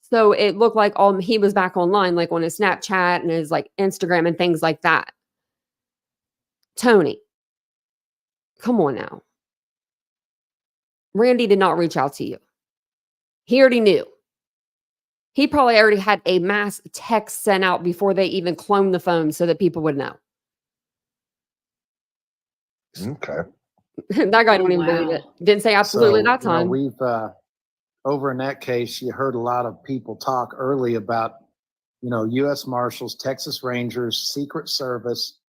So it looked like he was back online, like on his Snapchat and his like Instagram and things like that. Tony, come on now. Randy did not reach out to you. He already knew. He probably already had a mass text sent out before they even cloned the phone so that people would know. Okay. That guy don't even believe it. Didn't say absolutely that You know, time. we've over in that case, you heard a lot of people talk early about, you know, U.S. Marshals, Texas Rangers, Secret Service,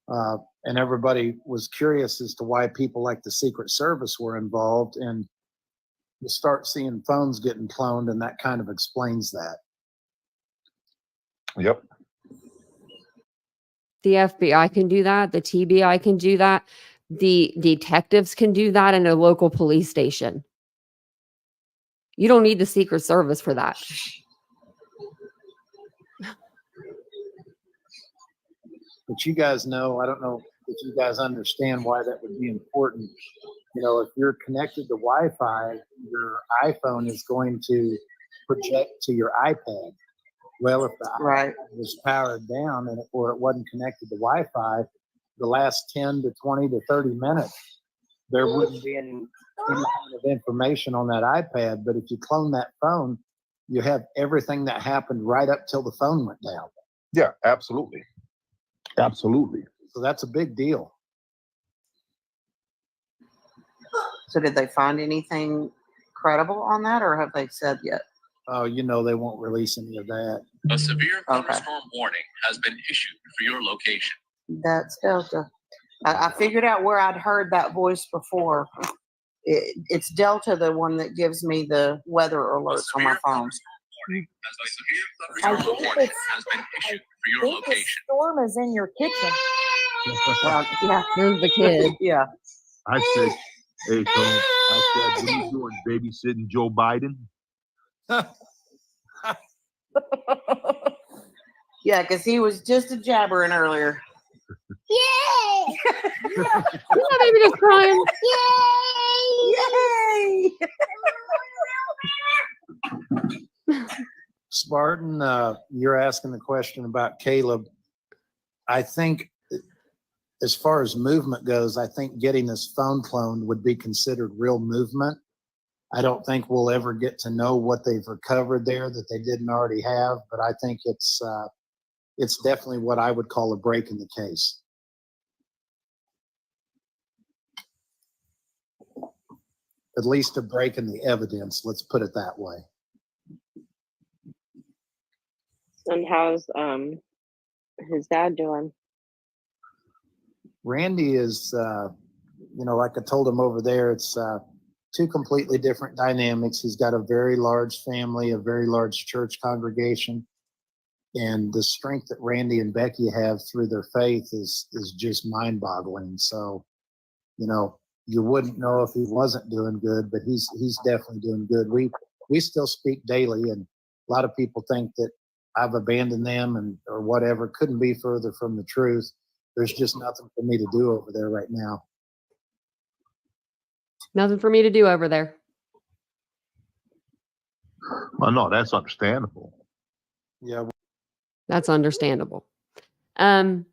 and everybody was curious as to why people like the Secret Service were involved. And you start seeing phones getting cloned, and that kind of explains that. Yep. The FBI can do that. The TBI can do that. The detectives can do that in a local police station. You don't need the Secret Service for that. But you guys know, I don't know if you guys understand why that would be important. You know, if you're connected to Wi-Fi, your iPhone is going to project to your iPad. Well, if the right. iPad was powered down or it wasn't connected to Wi-Fi, the last 10 to 20 to 30 minutes, there wouldn't be any kind of information on that iPad. But if you clone that phone, you have everything that happened right up till the phone went down. Yeah, absolutely. Absolutely. So that's a big deal. So did they find anything credible on that, or have they said yet? Oh, you know, they won't release any of that. A severe thunderstorm warning has been issued for your location. That's Delta. I figured out where I'd heard that voice before. It's Delta, the one that gives me the weather alerts on my phone. A severe thunderstorm warning has been issued for your location. Storm is in your kitchen. Yeah. There's the kid. Yeah. I said, hey, Tony, I said, what are you doing, babysitting Joe Biden? Yeah, because he was just a jabbering earlier. Is that baby just crying? Yay! Spartan, you're asking the question about Caleb. I think as far as movement goes, I think getting his phone cloned would be considered real movement. I don't think we'll ever get to know what they've recovered there that they didn't already have, but I think it's definitely what I would call a break in the case. At least a break in the evidence, let's put it that way. And how's his dad doing? Randy is, like I told him over there, it's two completely different dynamics. He's got a very large family, a very large church congregation, and the strength that Randy and Becky have through their faith is just mind-boggling. So, you wouldn't know if he wasn't doing good, but he's definitely doing good. We still speak daily, and a lot of people think that I've abandoned them or whatever. Couldn't be further from the truth. There's just nothing for me to do over there right now. Nothing for me to do over there. Well, no, that's understandable. Yeah. That's understandable. But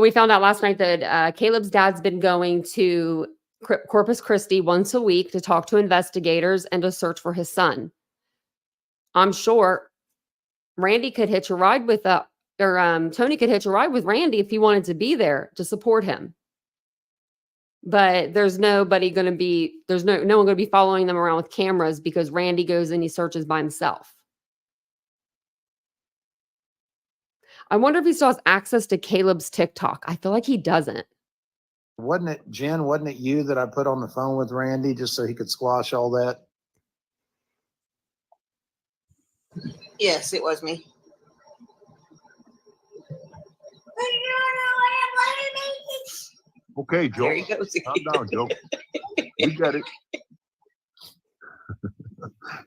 we found out last night that Caleb's dad's been going to Corpus Christi once a week to talk to investigators and to search for his son. I'm sure Randy could hitch a ride with Tony could hitch a ride with Randy if he wanted to be there to support him. But there's nobody going to be, there's no one going to be following them around with cameras because Randy goes and he searches by himself. I wonder if he still has access to Caleb's TikTok. I feel like he doesn't. Wasn't it, Jen, wasn't it you that I put on the phone with Randy just so he could squash all that? Yes, it was me. Okay, Joe. There he goes Calm down, Joe. We got it.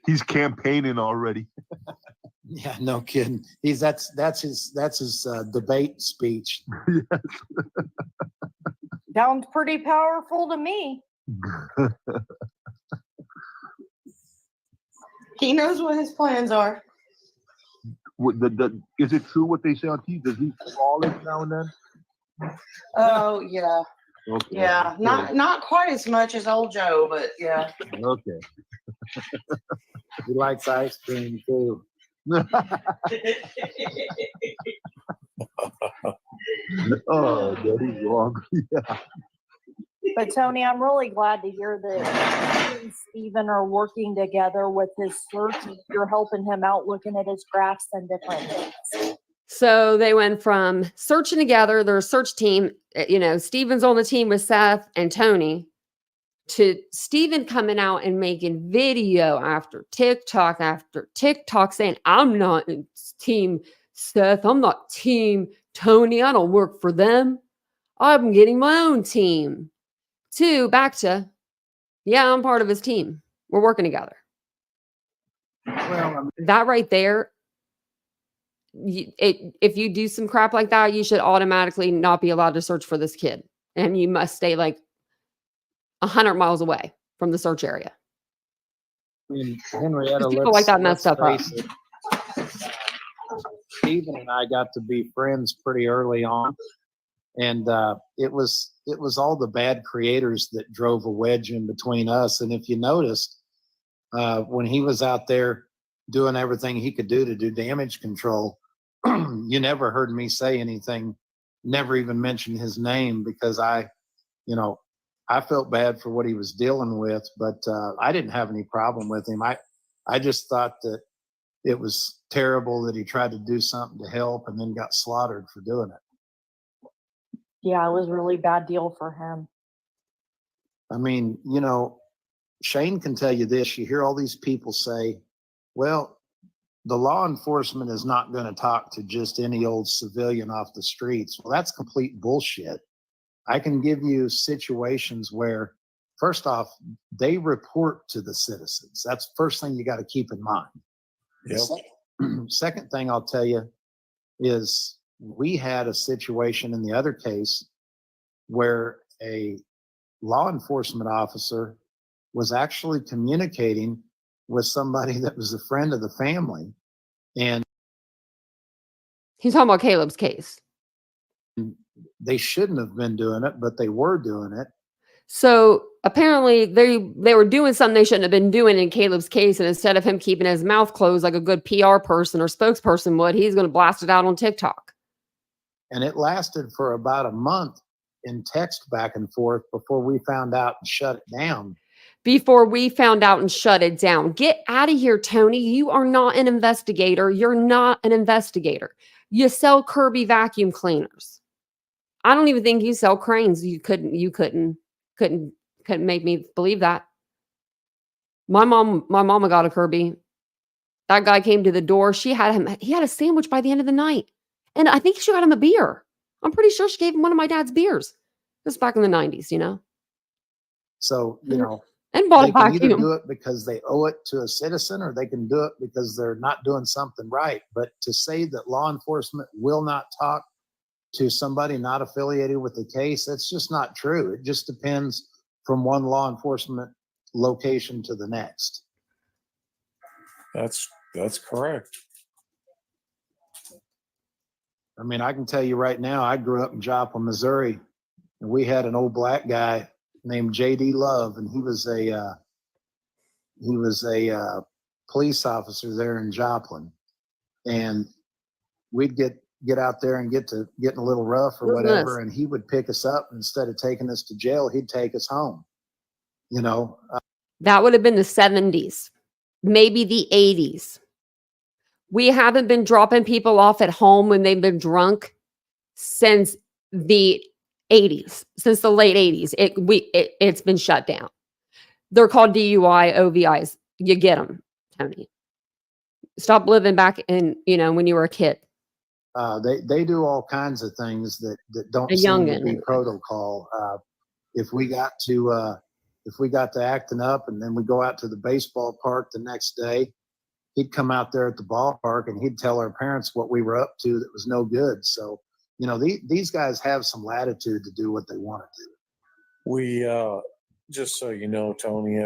He's campaigning already. Yeah, no kidding. That's his debate speech. Yes. Sounds pretty powerful to me. He knows what his plans are. Is it true what they say on TV? Does he fall it now and then? Oh yeah. Okay. Yeah, not quite as much as old Joe, but yeah. Okay. He likes ice cream too. Oh, Daddy's wrong. Yeah. But Tony, I'm really glad to hear that you and Steven are working together with his search. You're helping him out, looking at his graphs and different things. So they went from searching together, their search team, Steven's on the team with Seth and Tony, to Steven coming out and making video after TikTok saying, I'm not team Seth, I'm not team Tony, I don't work for them. I'm getting my own team. Back to, yeah, I'm part of his team. We're working together. Well, That right there, if you do some crap like that, you should automatically not be allowed to search for this kid. And you must stay like 100 miles away from the search area. I mean, Henrietta, People like that messed up. Steven and I got to be friends pretty early on. And it was all the bad creators that drove a wedge in between us. And if you noticed, when he was out there doing everything he could do to do damage control, you never heard me say anything, never even mention his name, because I felt bad for what he was dealing with, but I didn't have any problem with him. I just thought that it was terrible that he tried to do something to help and then got slaughtered for doing it. Yeah, it was a really bad deal for him. I mean, Shane can tell you this. You hear all these people say, well, the law enforcement is not going to talk to just any old civilian off the streets. Well, that's complete bullshit. I can give you situations where, first off, they report to the citizens. That's the first thing you got to keep in mind. Yep. Second thing I'll tell you is we had a situation in the other case where a law enforcement officer was actually communicating with somebody that was a friend of the family. And He's talking about Caleb's case. they shouldn't have been doing it, but they were doing it. So apparently they were doing something they shouldn't have been doing in Caleb's case. And instead of him keeping his mouth closed like a good PR person or spokesperson would, he's going to blast it out on TikTok. And it lasted for about a month in text back and forth before we found out and shut it down. Before we found out and shut it down. Get out of here, Tony. You are not an investigator. You're not an investigator. You sell Kirby vacuum cleaners. I don't even think you sell cranes. You couldn't make me believe that. My mama got a Kirby. That guy came to the door. He had a sandwich by the end of the night. And I think she got him a beer. I'm pretty sure she gave him one of my dad's beers. This was back in the 90s, you know? So, and bought they a can either vacuum. do it because they owe it to a citizen, or they can do it because they're not doing something right. But to say that law enforcement will not talk to somebody not affiliated with the case, that's just not true. It just depends from one law enforcement location to the next. That's correct. I mean, I can tell you right now, I grew up in Joplin, Missouri, and we had an old black guy named J.D. Love, and he was a police officer there in Joplin. And we'd get out there and getting a little rough or whatever, and he would pick us up. Instead of taking us to jail, he'd take us home. That would have been the 70s, maybe the 80s. We haven't been dropping people off at home when they've been drunk since the 80s, since the late 80s. It's been shut down. They're called DUI, OVIs. You get them, Tony. Stop living back in, when you were a kid. They do all kinds of things that don't A seem to youngin', be anyway. protocol. If we got to acting up, and then we go out to the baseball park the next day, he'd come out there at the ballpark and he'd tell our parents what we were up to that was no good. So, these guys have some latitude to do what they want to do. We just so you know, Tony,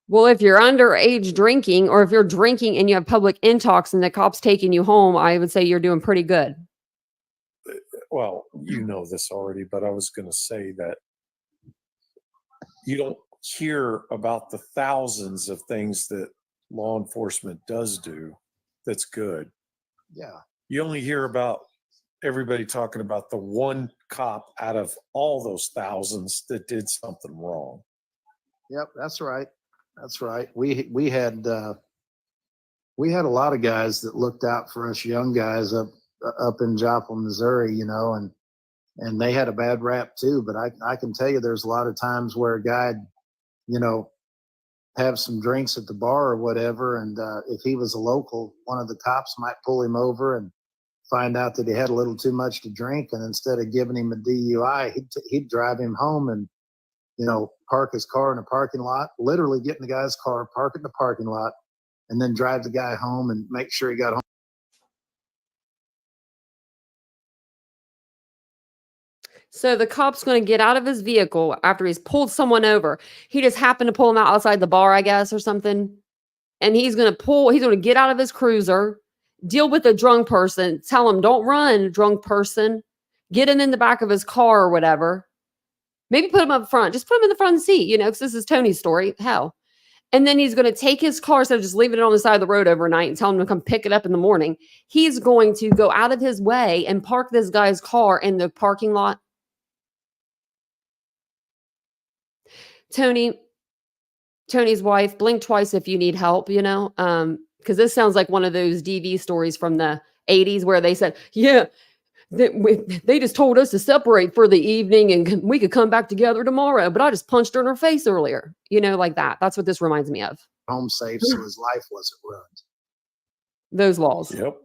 Well, if you're underage drinking, or if you're drinking and you have public intox and the cops taking you home, I would say you're doing pretty good. well, you know this already, but I was going to say that you don't hear about the thousands of things that law enforcement does do that's good. Yeah. You only hear about everybody talking about the one cop out of all those thousands that did something wrong. Yep, that's right. That's right. We had a lot of guys that looked out for us young guys up in Joplin, Missouri, and they had a bad rap too. But I can tell you, there's a lot of times where a guy'd, have some drinks at the bar or whatever, and if he was a local, one of the cops might pull him over and find out that he had a little too much to drink, and instead of giving him a DUI, he'd drive him home and park his car in a parking lot, literally get in the guy's car, park it in the parking lot, and then drive the guy home and make sure he got home. So the cop's going to get out of his vehicle after he's pulled someone over. He just happened to pull him out outside the bar, I guess, or something. And he's going to get out of his cruiser, deal with a drunk person, tell him, don't run, drunk person. Get him in the back of his car or whatever. Maybe put him up front. Just put him in the front seat, because this is Tony's story. Hell. And then he's going to take his car instead of just leaving it on the side of the road overnight and tell him to come pick it up in the morning. He's going to go out of his way and park this guy's car in the parking lot. Tony's wife, blink twice if you need help, because this sounds like one of those DV stories from the 80s where they said, yeah, they just told us to separate for the evening and we could come back together tomorrow, but I just punched her in her face earlier, like that. That's what this reminds me of. Home safe so his life wasn't ruined. Those laws. Yep.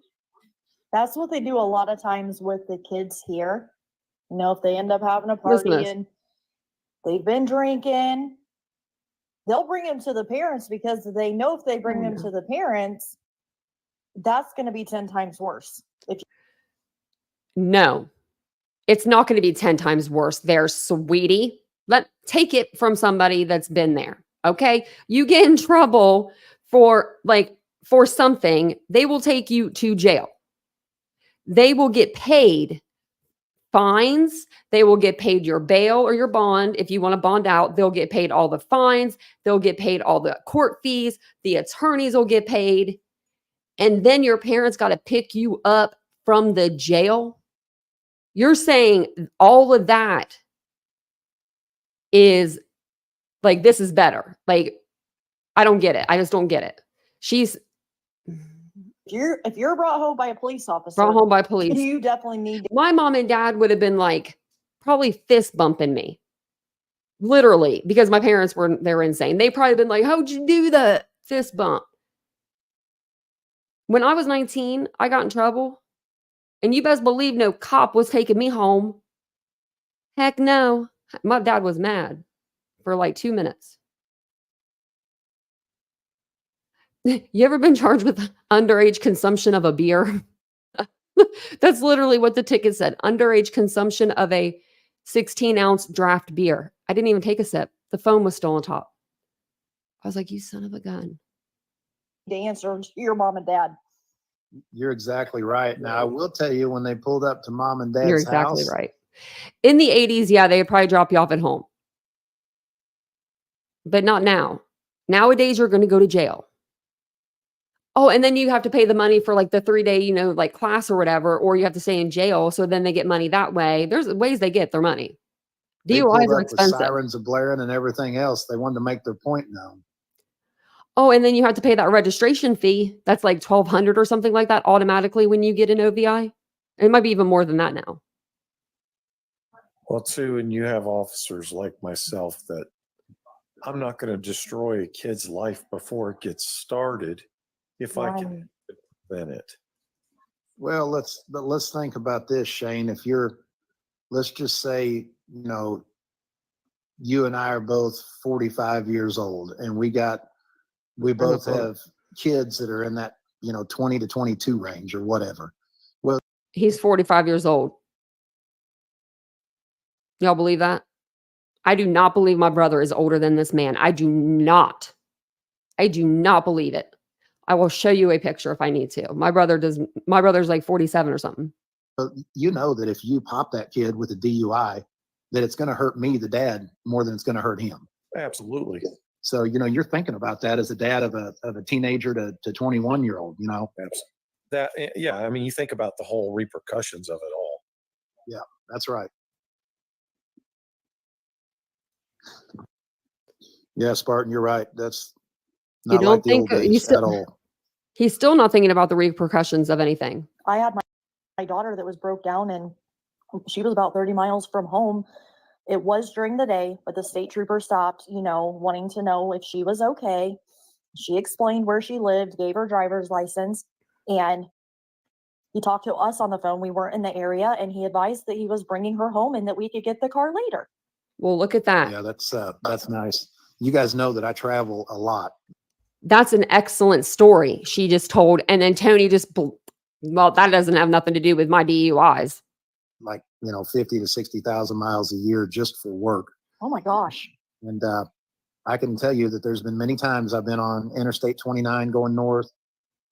That's what they do a lot of times with the kids here. If they end up having a party and they've been drinking, they'll bring them to the parents because they know if they bring them to the parents, that's going to be 10 times worse. No, it's not going to be 10 times worse there, sweetie. Take it from somebody that's been there. Okay. You get in trouble for something, they will take you to jail. They will get paid fines. They will get paid your bail or your bond. If you want to bond out, they'll get paid all the fines. They'll get paid all the court fees. The attorneys will get paid. And then your parents got to pick you up from the jail. You're saying all of that is like, this is better. Like, I don't get it. I just don't get it. She's If you're brought home by a police officer, brought home by police. you definitely need to. My mom and dad would have been like probably fist bumping me. Literally, because my parents were insane. They probably been like, how'd you do that? Fist bump. When I was 19, I got in trouble. And you best believe no cop was taking me home. Heck no. My dad was mad for like 2 minutes. You ever been charged with underage consumption of a beer? That's literally what the ticket said. Underage consumption of a 16-ounce draft beer. I didn't even take a sip. The phone was still on top. I was like, you son of a gun. To answer to your mom and dad. You're exactly right. Now, I will tell you, when they pulled up to mom and dad's You're exactly house, right. In the 80s, yeah, they'd probably drop you off at home. But not now. Nowadays, you're going to go to jail. Oh, and then you have to pay the money for like the 3-day, like class or whatever, or you have to stay in jail. So then they get money that way. There's ways they get their money. they DUIs pulled are up with expensive. sirens blaring and everything else. They wanted to make their point known. Oh, and then you have to pay that registration fee. That's like $1,200 or something like that automatically when you get an OVI. It might be even more than that now. Well, too, and you have officers like myself that I'm not going to destroy a kid's life before it gets started if I can prevent it. Well, let's think about this, Shane. If let's just say, you and I are both 45 years old, and we both have kids that are in that 20 to 22 range or whatever. Well, He's 45 years old. Y'all believe that? I do not believe my brother is older than this man. I do not believe it. I will show you a picture if I need to. My brother's like 47 or something. you know that if you pop that kid with a DUI, that it's going to hurt me, the dad, more than it's going to hurt him. Absolutely. So, you're thinking about that as a dad of a teenager to 21-year-old, That, yeah, I mean, you think about the whole repercussions of it all. Yeah, that's right. Yeah, Spartan, you're right. That's You not don't like the think old days at all. he's still not thinking about the repercussions of anything. I had my daughter that was broke down, and she was about 30 miles from home. It was during the day, but the state trooper stopped, wanting to know if she was okay. She explained where she lived, gave her driver's license, and he talked to us on the phone. We weren't in the area, and he advised that he was bringing her home and that we could get the car later. Well, look at that. Yeah, that's nice. You guys know that I travel a lot. That's an excellent story she just told. And then Tony that doesn't have nothing to do with my DUIs. Like, 50 to 60,000 miles a year just for work. Oh my gosh. And I can tell you that there's been many times I've been on Interstate 29 going north.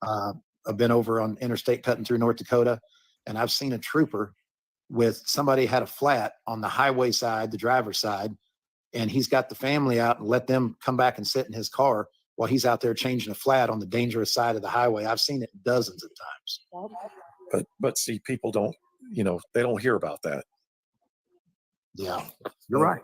I've been over on Interstate cutting through North Dakota, and I've seen a trooper with somebody had a flat on the highway side, the driver's side, and he's got the family out and let them come back and sit in his car while he's out there changing a flat on the dangerous side of the highway. I've seen it dozens of times. But see, people don't, they don't hear about that. Yeah, you're right.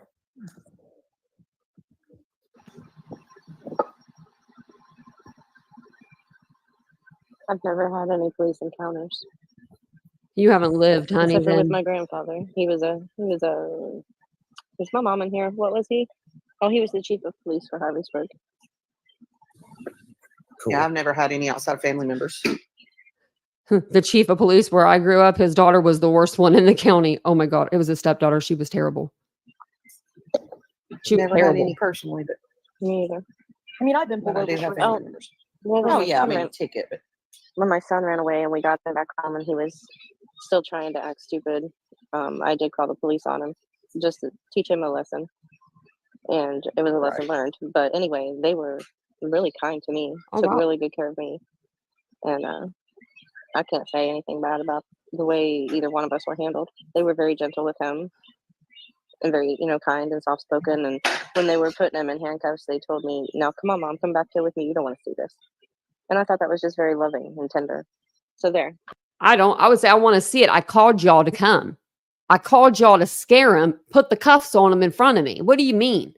I've never had any police encounters. You haven't lived, honey. Except for with Then. my grandfather. Is my mom in here? What was he? Oh, he was the chief of police for Harveysburg. Cool. Yeah, I've never had any outside family members. The chief of police where I grew up, his daughter was the worst one in the county. Oh my God. It was his stepdaughter. She was terrible. She was Never terrible. had any personally, but Me either. I mean, I've been but pulled I over do have for family members. Well, Oh yeah, I mean a ticket, but when my son ran away and we got them back home and he was still trying to act stupid, I did call the police on him just to teach him a lesson. and it was a lesson Right. learned. But anyway, they were really kind to me, Oh, took wow. really good care of me, and I can't say anything bad about the way either one of us were handled. They were very gentle with him and very, kind and soft spoken. And when they were putting him in handcuffs, they told me, "Now, come on, Mom, come back here with me. You don't want to see this." And I thought that was just very loving and tender. So there. I would say I want to see it. I called y'all to come. I called y'all to scare him, put the cuffs on him in front of me. What do you mean?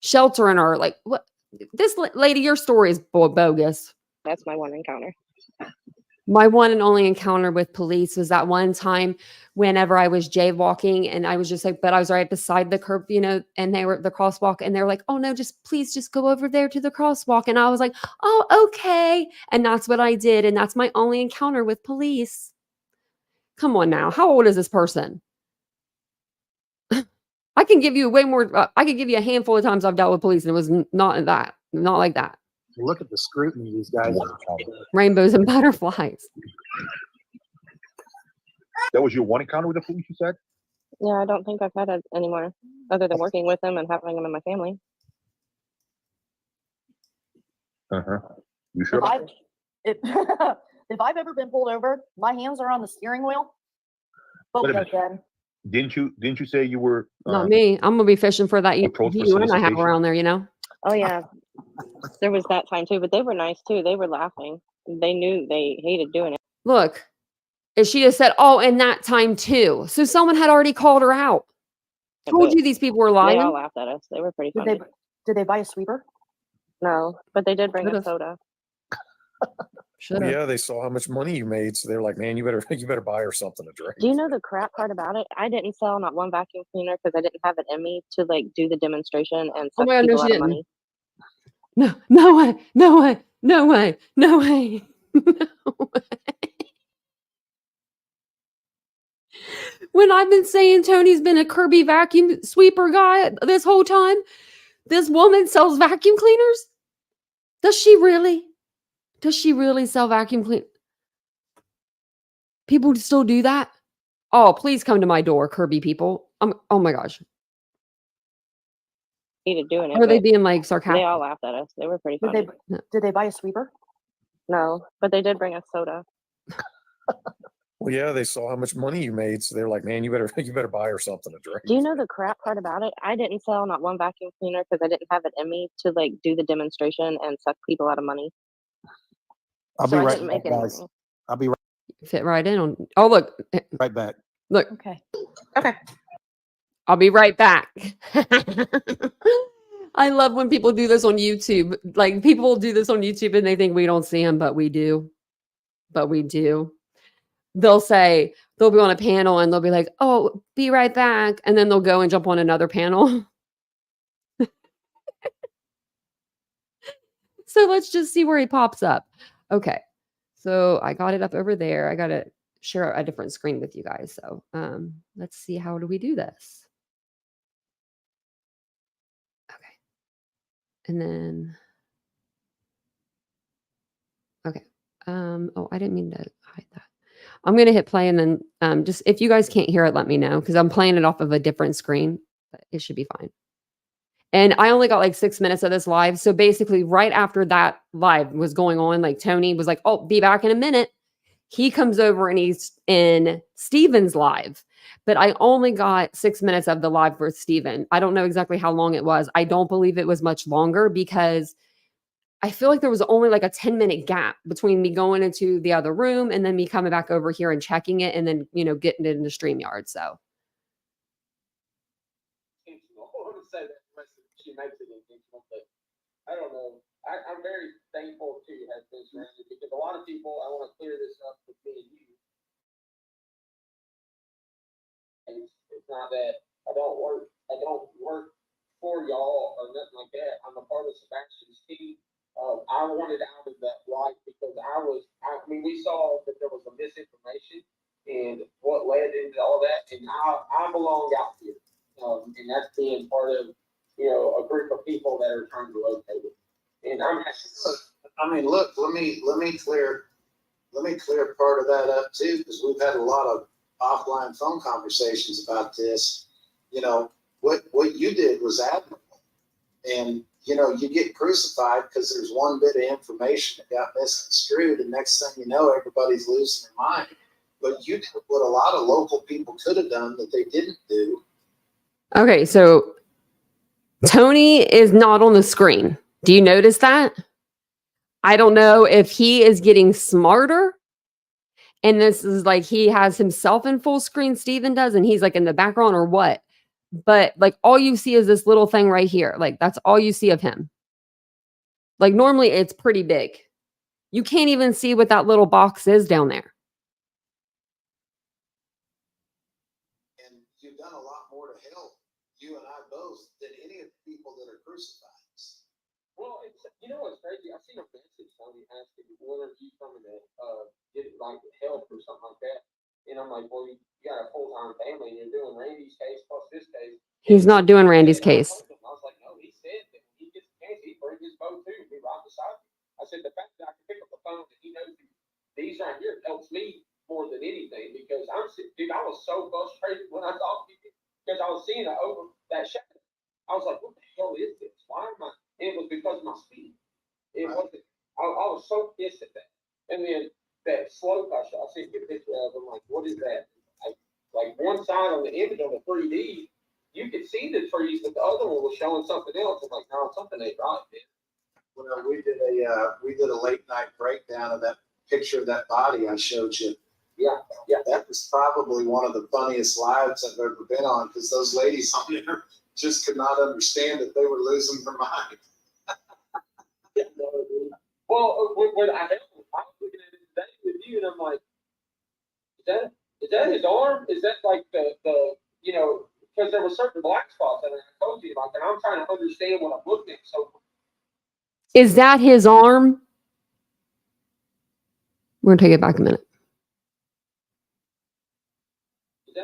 Sheltering her? Like, what? This lady, your story is bogus. That's my one encounter. My one and only encounter with police was that one time whenever I was jaywalking and I was just like, but I was right beside the curb, and they were the crosswalk and they were like, "Oh no, please just go over there to the crosswalk." And I was like, "Oh, okay." And that's what I did. And that's my only encounter with police. Come on now. How old is this person? I can give you way more. I could give you a handful of times I've dealt with police and it was not like that. Look at the scrutiny these guys are. Rainbows and butterflies. That was your one encounter with the police, you said? Yeah, I don't think I've had it anymore other than working with them and having them in my family. You sure? If I've ever been pulled over, my hands are on the steering wheel. But Wait a minute. Didn't you say you were Not me. I'm gonna be fishing for that approached for UN I have solicitation? around there, Oh yeah, there was that time too, but they were nice too. They were laughing. They knew they hated doing it. Look, and she just said, "Oh, and that time too." So someone had already called her out. Told you these people were They all lying. laughed at us. They were pretty funny. Did they buy a sweeper? No, but they did bring Should've. us soda. Should Yeah, they saw how much money you made, so they're like, "Man, you better buy her something to drink." Do you know the crap part about it? I didn't sell not one vacuum cleaner because I didn't have it in me to do the demonstration and Oh suck my God, no, people she out of didn't. money. No way. No way. No way. No way. No way. When I've been saying Tony's been a Kirby vacuum sweeper guy this whole time, this woman sells vacuum cleaners? Does she really? Does she really sell vacuum clean? People still do that? Oh, please come to my door, Kirby people. Oh my gosh. Hated doing it. Or are they but being like They sarcastic? all laughed at us. They were pretty funny. Did they buy a sweeper? No, but they did bring us soda. Well, yeah, they saw how much money you made, so they're like, "Man, you better buy her something to drink." Do you know the crap part about it? I didn't sell not one vacuum cleaner because I didn't have it in me to do the demonstration and suck people out of money. I'll So be I right didn't make back, any guys. money. I'll be Fit right in on. Oh, look. right back. Look. Okay. Okay. I'll be right back. I love when people do this on YouTube. Like people do this on YouTube and they think we don't see them, but we do. But we do. They'll be on a panel and they'll be like, "Oh, be right back." And then they'll go and jump on another panel. So let's just see where he pops up. Okay. So I got it up over there. I got to share a different screen with you guys. So let's see, how do we do this? Okay. And then, okay. Oh, I didn't mean to hide that. I'm going to hit play and then just, if you guys can't hear it, let me know because I'm playing it off of a different screen, but it should be fine. And I only got like 6 minutes of this live. So basically right after that live was going on, like Tony was like, "Oh, be back in a minute." He comes over and he's in Steven's live, but I only got 6 minutes of the live for Steven. I don't know exactly how long it was. I don't believe it was much longer because I feel like there was only like a 10-minute gap between me going into the other room and then me coming back over here and checking it and then, getting it into StreamYard. So She makes it intentional, but I don't know. I'm very thankful to have been surrounded because a lot of people, I want to clear this up with me and you. It's not that I don't work for y'all or nothing like that. I'm a part of Sebastian's team. I wanted out of that life because we saw that there was a misinformation and what led into all that, and I belong out here. And that's being part of, a group of people that are trying to locate it. And Look, let me clear part of that up too, because we've had a lot of offline phone conversations about this. What you did was admirable. And, you know, you get crucified because there's one bit of information that got misconstrued, and next thing you know, everybody's losing their mind. But you did what a lot of local people could have done that they didn't do. Okay, so Tony is not on the screen. Do you notice that? I don't know if he is getting smarter and this is like he has himself in full screen, Steven does, and he's like in the background or what. But like all you see is this little thing right here. Like that's all you see of him. Like normally it's pretty big. You can't even see what that little box is down there. And you've done a lot more to help you and I both than any of the people that are crucified. Well, it's, you know what's crazy? I seen a message Tony asking when are you coming to get like help or something like that. And I'm like, well, you got a full-time family and you're doing Randy's case plus this case. He's not doing Randy's case. I was like, no, he said that when he gets a chance, he'd bring his boat too and be right beside me. I said, the fact that I can pick up the phone and he knows these right here helps me more than anything because dude, I was so frustrated when I talked to you because I was seeing it over that shadow. I was like, what the hell is this? Why am I? And it was because of my speed. It wasn't. I was so pissed at that. And then that slope I sent you a picture of. I'm like, what is that? Like one side on the image on the 3D, you could see the trees, but the other one was showing something else. I'm like, no, something ain't right, man. Well, we did a late night breakdown of that picture of that body I showed you. Yeah. That was probably one of the funniest lives I've ever been on because those ladies on there just could not understand that they were losing their mind. Well, when I was looking at it today with you, and I'm like, is that his arm? Is that like the you know, because there were certain black spots that I told you about, and I'm trying to understand what I'm looking at. So, Is that his arm? We're gonna take it back a minute. Is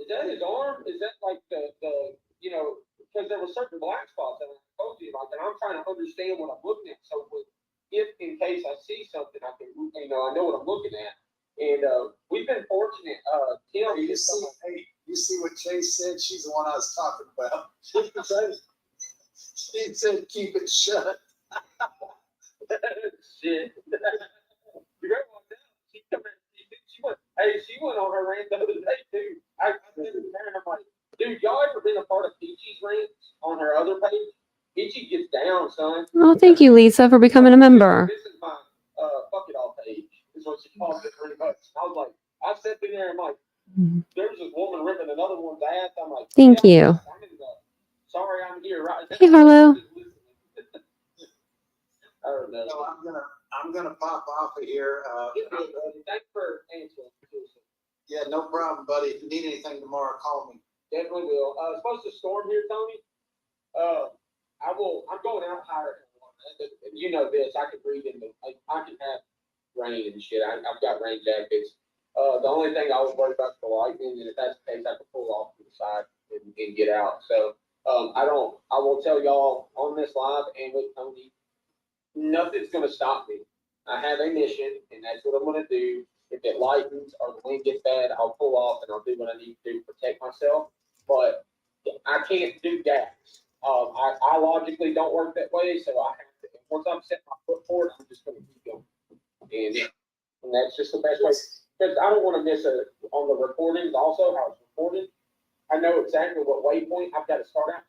that his arm? Is that like the you know, because there were certain black spots that I told you about, and I'm trying to understand what I'm looking at. So, if in case I see something, I can, you know, I know what I'm looking at. And we've been fortunate. Tim, you see what Chase said? She's the one I was talking about. She said, keep it shut. Shit. You ready one down? She went on her rant the other day too. I said to her, and I'm like, dude, y'all ever been a part of Peachy's rants on her other page? Peachy gets down, son. Oh, thank you, Lisa, for becoming a member. This is my fuck it all page. Is what she calls it pretty much. I was like, I sat in there and I'm like, there's this woman ripping another one's ass. I'm like, thank you. Sorry, I'm here right now. Hey, Harlow. I don't know. So I'm gonna pop off of here. Thanks for answering. Yeah, no problem, buddy. If you need anything tomorrow, call me. Definitely will. It's supposed to storm here, Tony. I'm going out higher. You know this. I can breathe in I can have rain and shit. I've got rain jackets. The only thing I was worried about is the lightning, and if that's the case, I can pull off to the side and get out. So I will tell y'all on this live and with Tony, nothing's gonna stop me. I have a mission, and that's what I'm gonna do. If it lightens or the wind gets bad, I'll pull off and I'll do what I need to do to protect myself. But I can't do gas. I logically don't work that way, so I have to. Once I'm setting my foot forward, I'm just gonna keep going. And that's just the best way. Because I don't want to miss on the recordings also, how it's recorded. I know exactly what waypoint I've got to start at.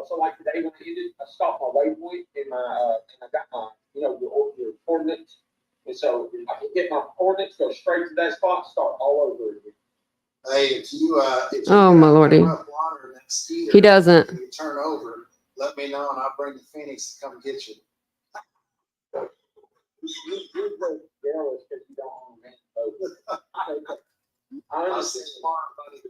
So like today when I ended, I stopped my waypoint and and I got my, you know, your coordinates. And so I can get my coordinates, go straight to that spot, start all over again. Hey, if you oh my lordy, he doesn't. You turn over, let me know and I'll bring the Phoenix to come get you. You're jealous because you don't own a man boat. I understand. Smart, buddy.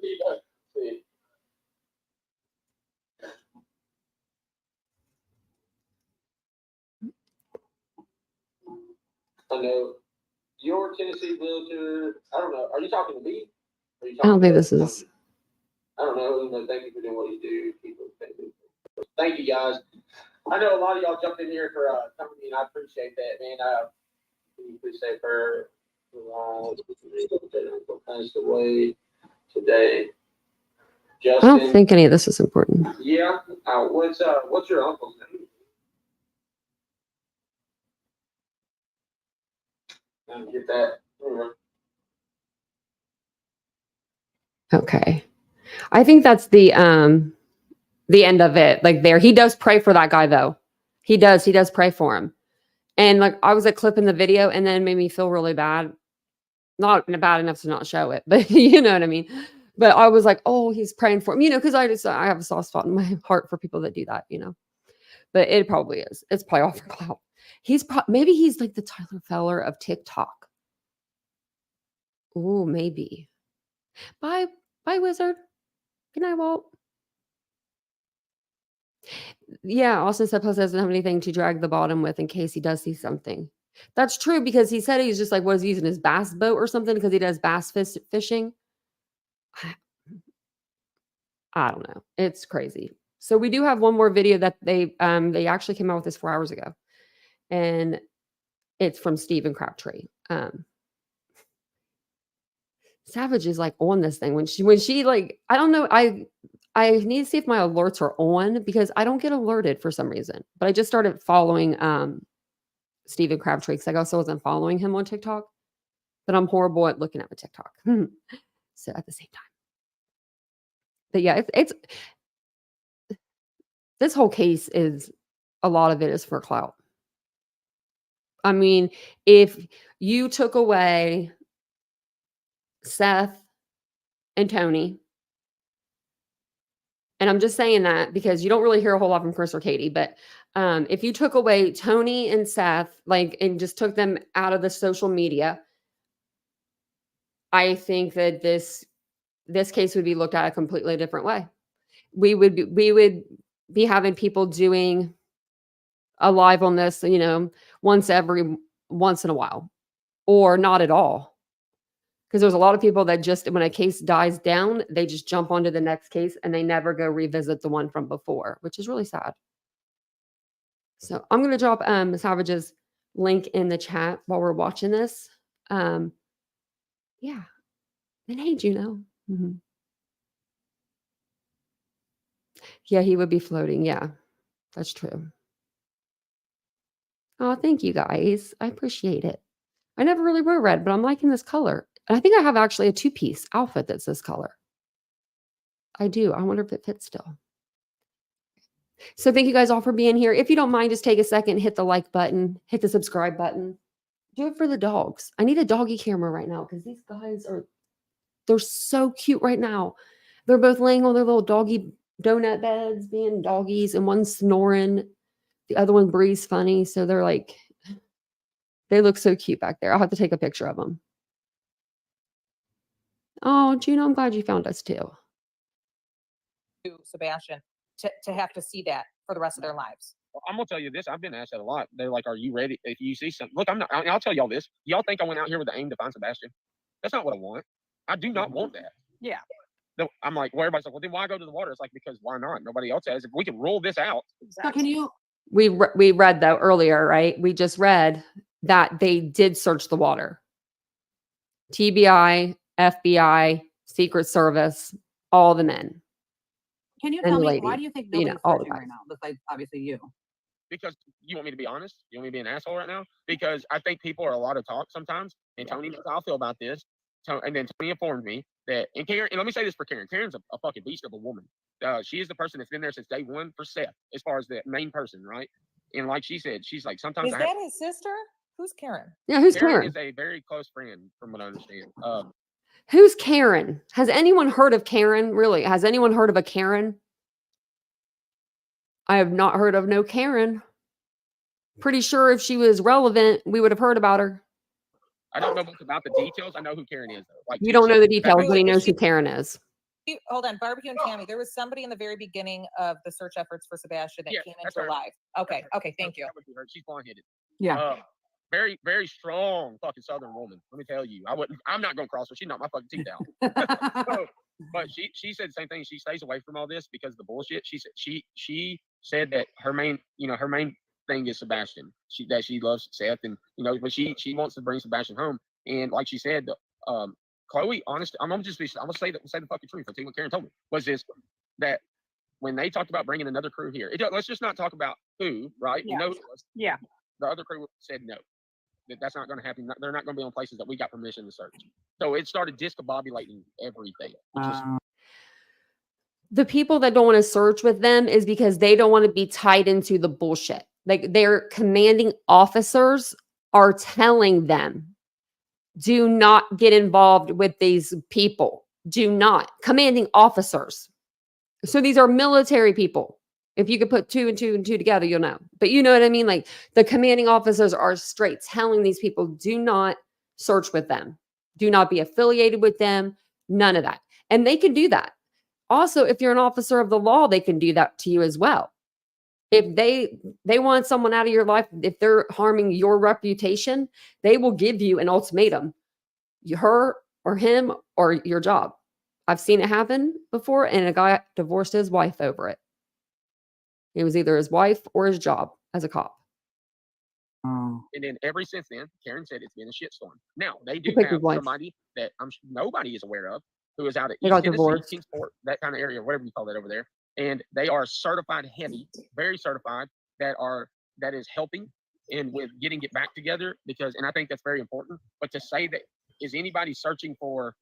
I know your Tennessee realtor. I don't know. Are you talking to me? I don't think this is. I don't know. Thank you for doing what you do. Thank you, guys. I know a lot of y'all jumped in here for coming in. I appreciate that, man. Appreciate her. Passed away today. Justin, I don't think any of this is important. Yeah. What's your uncle's name? And get that. Okay. I think that's the end of it. Like there, he does pray for that guy though. He does pray for him. And like I was like clipping the video and then it made me feel really bad. Not bad enough to not show it, but you know what I mean? But I was like, oh, he's praying for him, you know, because I have a soft spot in my heart for people that do that, you know. But it probably is. It's probably all for clout. Maybe he's like the Tyler Feller of TikTok. Oh, maybe. Bye, Wizard. Good night, Walt. Yeah, Austin said Post doesn't have anything to drag the bottom with in case he does see something. That's true because he said he's just like, was he using his bass boat or something because he does bass fishing? I don't know. It's crazy. So we do have one more video that they actually came out with this 4 hours ago. And it's from Stephen Crabtree. Savage is like on this thing when she like, I don't know. I need to see if my alerts are on because I don't get alerted for some reason. But I just started following Stephen Crabtree because I also wasn't following him on TikTok. But I'm horrible at looking at my TikTok. So at the same time. But yeah, it's this whole case is a lot of it is for clout. I mean, if you took away Seth and Tony, and I'm just saying that because you don't really hear a whole lot from Chris or Katie, but if you took away Tony and Seth, like, and just took them out of the social media, I think that this case would be looked at a completely different way. We would be having people doing a live on this, you know, once in a while, or not at all. Because there's a lot of people that just, when a case dies down, they just jump onto the next case and they never go revisit the one from before, which is really sad. So I'm going to drop Savage's link in the chat while we're watching this. Yeah. And hey, Juno. Mm-hmm. Yeah, he would be floating. Yeah, that's true. Oh, thank you guys. I appreciate it. I never really wore red, but I'm liking this color. And I think I have actually a 2-piece outfit that's this color. I do. I wonder if it fits still. So thank you guys all for being here. If you don't mind, just take a second, hit the like button, hit the subscribe button. Do it for the dogs. I need a doggy camera right now because these guys they're so cute right now. They're both laying on their little doggy donut beds, being doggies, and one's snoring. The other one breathes funny. So they're like, they look so cute back there. I'll have to take a picture of them. Oh, Juno, I'm glad you found us too. Sebastian, to have to see that for the rest of their lives. Well, I'm gonna tell you this. I've been asked that a lot. They're like, "Are you ready? If you see something, look, I'm not. I'll tell y'all this. Y'all think I went out here with the aim to find Sebastian? That's not what I want. I do not want that. Yeah. No, I'm like, well, everybody's like, well, then why go to the water? It's like, because why not? Nobody else has. If we can rule this out. So can you? We read though earlier, right? We just read that they did search the water. TBI, FBI, Secret Service, all the men. Can you and tell me lady, why do you think you nobody's know, all the searching guys. right now? Besides obviously you. Because you want me to be honest? You want me to be an asshole right now? Because I think people are a lot of talk sometimes. And Tony knows how I feel about this. And then Tony informed me that, and Karen, and let me say this for Karen. Karen's a fucking beast of a woman. She is the person that's been there since day one for Seth, as far as the main person, right? And like she said, she's like, sometimes Is that his sister? Who's Karen? Yeah, who's Karen Karen? is a very close friend, from what I understand. Who's Karen? Has anyone heard of Karen? Really? Has anyone heard of a Karen? I have not heard of no Karen. Pretty sure if she was relevant, we would have heard about her. I don't know much about the details. I know who Karen is, though. Like, You don't know the details, but he knows who Karen is. Hold on, Barbecue and Tammy. There was somebody in the very beginning of the search efforts for Sebastian that came into her. live. Okay, okay, thank you. She's blonde-headed. Yeah. Very, very strong fucking Southern woman. Let me tell you, I'm not gonna cross her. She's not my fucking teeth out. But she said the same thing. She stays away from all this because of the bullshit. She said that her main thing is Sebastian. She loves Seth, and but she wants to bring Sebastian home. And like she said, Chloe, honestly, I'm gonna say the fucking truth. I'll tell you what Karen told me was this: that when they talked about bringing another crew here, let's just not talk about who, right? Yeah. We know who it was. Yeah. The other crew said no. that's not going to happen. They're not going to be on places that we got permission to search. So it started discombobulating everything. The people that don't want to search with them is because they don't want to be tied into the bullshit. Like their commanding officers are telling them, do not get involved with these people. Do not. Commanding officers. So these are military people. If you could put two and two together, you'll know. But you know what I mean? Like the commanding officers are straight telling these people, do not search with them. Do not be affiliated with them. None of that. And they can do that. Also, if you're an officer of the law, they can do that to you as well. If they want someone out of your life, if they're harming your reputation, they will give you an ultimatum. Her or him or your job. I've seen it happen before, and a guy divorced his wife over it. It was either his wife or his job as a cop. And then ever since then, Karen said it's been a shitstorm. Now, they do pick his have wife. somebody that nobody is aware of who is out at They East got Tennessee, divorced. Kingsport, that kind of area, whatever you call that over there. And they are certified heavy, very certified, that is helping and with getting it back together because, and I think that's very important. But to say that, is anybody searching for,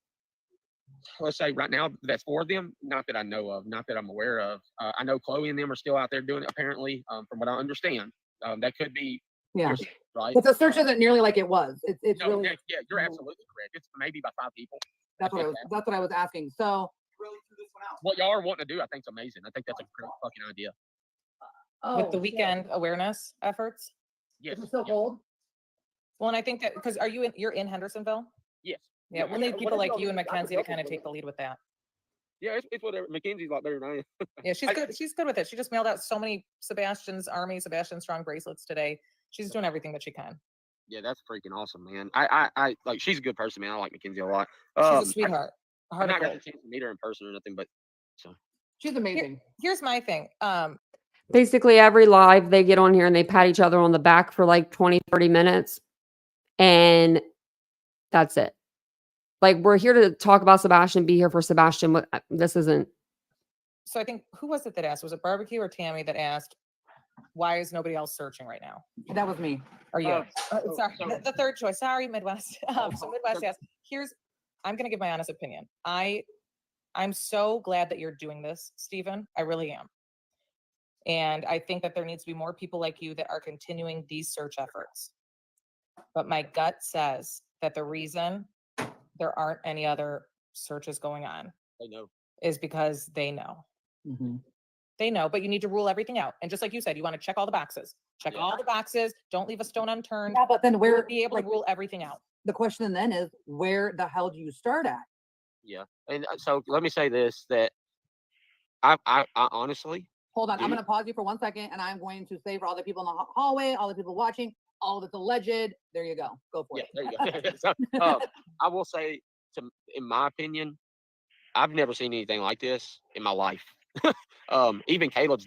let's say right now, that's for them? Not that I know of, not that I'm aware of. I know Chloe and them are still out there doing it, apparently, from what I understand. That could be, Yeah. right? But the search isn't nearly like it was. It's No, really. yeah, you're absolutely correct. It's maybe by 5 people. That's what I was asking. So. What y'all are wanting to do, I think, is amazing. I think that's a great fucking idea. With the weekend awareness efforts. Yes. Is it still cold? Well, and I think that because you're in Hendersonville? Yes. Yeah, we'll need people like you and Mackenzie to kind of take the lead with that. Yeah, it's whatever. Mackenzie's a lot better than I am. Yeah, she's good. She's good with it. She just mailed out so many Sebastian Strong bracelets today. She's doing everything that she can. Yeah, that's freaking awesome, man. I like, she's a good person, man. I like Mackenzie a lot. She's a sweetheart. I've not got the chance to meet her in person or nothing, but so. She's amazing. Here's my thing. Basically, every live, they get on here and they pat each other on the back for like 20, 30 minutes. And that's it. Like, we're here to talk about Sebastian, be here for Sebastian. This isn't. So I think, who was it that asked? Was it Barbecue or Tammy that asked, why is nobody else searching right now? That was me. Or you? Sorry, the third choice. Sorry, Midwest. So Midwest asked, I'm going to give my honest opinion. I'm so glad that you're doing this, Stephen. I really am. And I think that there needs to be more people like you that are continuing these search efforts. But my gut says that the reason there aren't any other searches going on is because they know. Mm-hmm. They know, but you need to rule everything out. And just like you said, you want to check all the boxes. Check all the boxes. Don't leave a stone unturned. Yeah, but then we'll be able to rule everything out. The question then is, where the hell do you start at? Yeah, and so let me say this: that I honestly. Hold on, I'm going to pause you for 1 second, and I'm going to say for all the people in the hallway, all the people watching, all of it's alleged. There you go. Go for it. There you go. So, I will say, in my opinion, I've never seen anything like this in my life. Even Caleb's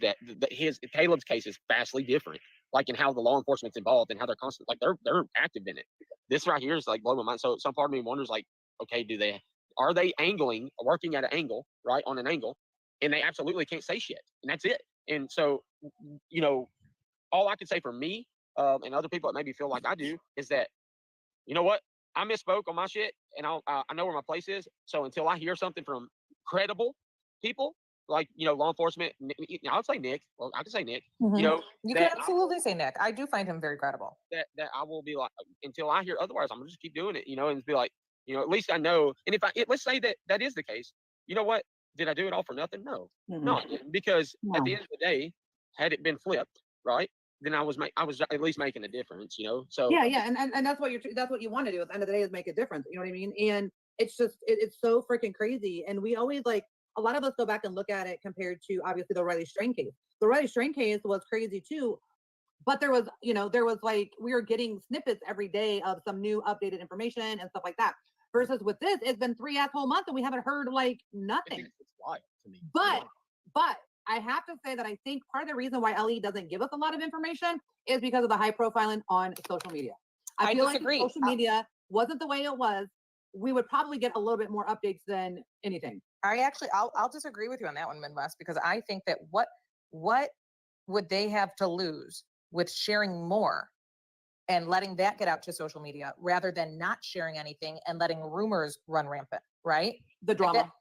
Caleb's case is vastly different, like in how the law enforcement's involved and how they're constant, like they're active in it. This right here is like blowing my mind. So some part of me wonders, like, okay, are they working at an angle, right, on an angle, and they absolutely can't say shit, and that's it. And so, you know, all I can say for me and other people that maybe feel like I do is that, you know what, I misspoke on my shit, and I know where my place is. So until I hear something from credible people, like, you know, law enforcement, I would say Nick. Well, I can say Nick. Mm-hmm. You know, you can absolutely say Nick. I do find him very credible. That I will be like, until I hear otherwise, I'm gonna just keep doing it. You know, and be like, you know, at least I know. And if let's say that is the case, you know what? Did I do it all for nothing? No, no, because at the end of the day, had it been flipped, right, then I was at least making a difference, you know. So yeah, and that's what that's what you want to do at the end of the day, is make a difference. You know what I mean? And it's just it's so freaking crazy. And we always, like, a lot of us go back and look at it compared to obviously the Riley Strain case. The Riley Strain case was crazy too, but there was like, we were getting snippets every day of some new updated information and stuff like that. Versus with this, it's been 3 whole months and we haven't heard like nothing. It's wild to me. But I have to say that I think part of the reason why LE doesn't give us a lot of information is because of the high profiling on social media. I feel disagree. Like if social media wasn't the way it was, we would probably get a little bit more updates than anything. I'll disagree with you on that one, Midwest, because I think that what would they have to lose with sharing more and letting that get out to social media rather than not sharing anything and letting rumors run rampant, right? The drama.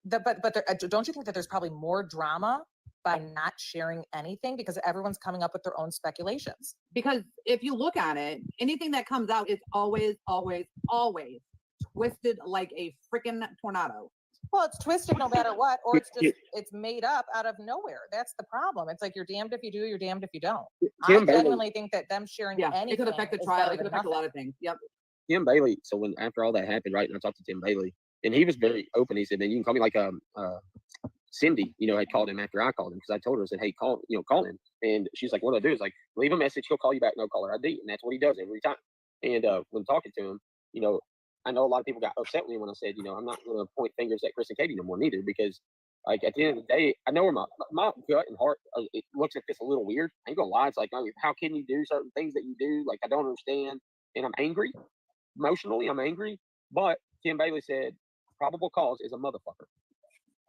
Don't you think that there's probably more drama by not sharing anything because everyone's coming up with their own speculations? Because if you look at it, anything that comes out is always, always, always twisted like a freaking tornado. Well, it's twisted no matter what, or it's made up out of nowhere. That's the problem. It's like you're damned if you do, you're damned if you don't. I genuinely think that them sharing anything, it could affect the trial. It could affect a lot of things. Yep. Tim Bailey. So after all that happened, right, and I talked to Tim Bailey, and he was very open. He said, "Man, you can call me like Cindy, had called him after I called him because I told her, I said, hey, call him." And she's like, "What do I do?" It's like, leave a message. He'll call you back. No caller ID. And that's what he does every time. And when talking to him, I know a lot of people got upset with me when I said, I'm not going to point fingers at Chris and Katie no more neither, because like at the end of the day, I know where my gut and heart, it looks like it's a little weird. I ain't gonna lie. It's like, how can you do certain things that you do? Like, I don't understand. And I'm angry. Emotionally, I'm angry. But Tim Bailey said, probable cause is a motherfucker.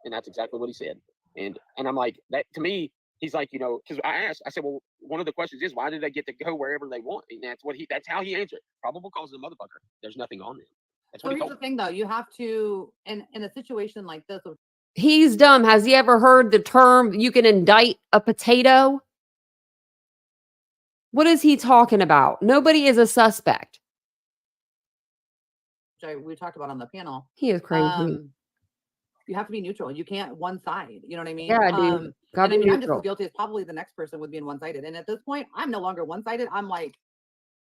And that's exactly what he said. And I'm like, that to me, he's like, because I said, well, one of the questions is, why do they get to go wherever they want? And that's how he answered. Probable cause is a motherfucker. There's nothing on them. That's what so here's the thing, though. You have to, in a situation like this. He's dumb. Has he ever heard the term, you can indict a potato? What is he talking about? Nobody is a suspect. Which we talked about on the panel. He is crazy. You have to be neutral. You can't one side. You know what I mean? Yeah, dude. And I mean, I'm just as guilty as probably the next person would be in one-sided. And at this point, I'm no longer one-sided. I'm like,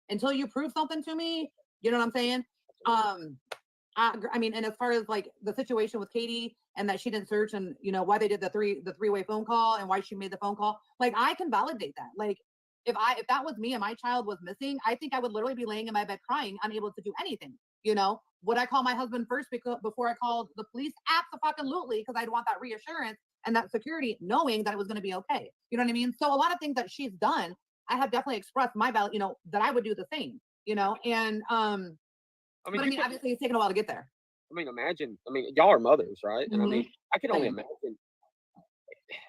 until you prove something to me, you know what I'm saying? I mean, and as far as like the situation with Katie and that she didn't search and why they did the three-way phone call and why she made the phone call, like I can validate that. Like if that was me and my child was missing, I think I would literally be laying in my bed crying, unable to do anything. Would I call my husband first before I called the police? Absolutely, because I'd want that reassurance and that security, knowing that it was going to be okay. You know what I mean? So a lot of things that she's done, I have definitely expressed my value, that I would do the same. And but I mean, obviously it's taken a while to get there. I mean, imagine. I mean, y'all are mothers, right? And I mean, I can only imagine.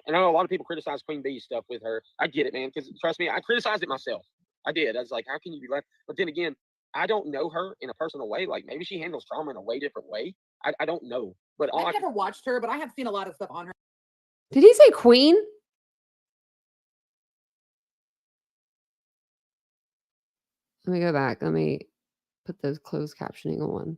And I know a lot of people criticize Queen Bee's stuff with her. I get it, man. Because trust me, I criticized it myself. I did. I was like, how can you be left? But then again, I don't know her in a personal way. Like maybe she handles trauma in a way different way. I don't know. But I've never watched her, but I have seen a lot of stuff on her. Did he say Queen? Let me go back. Let me put those closed captioning on.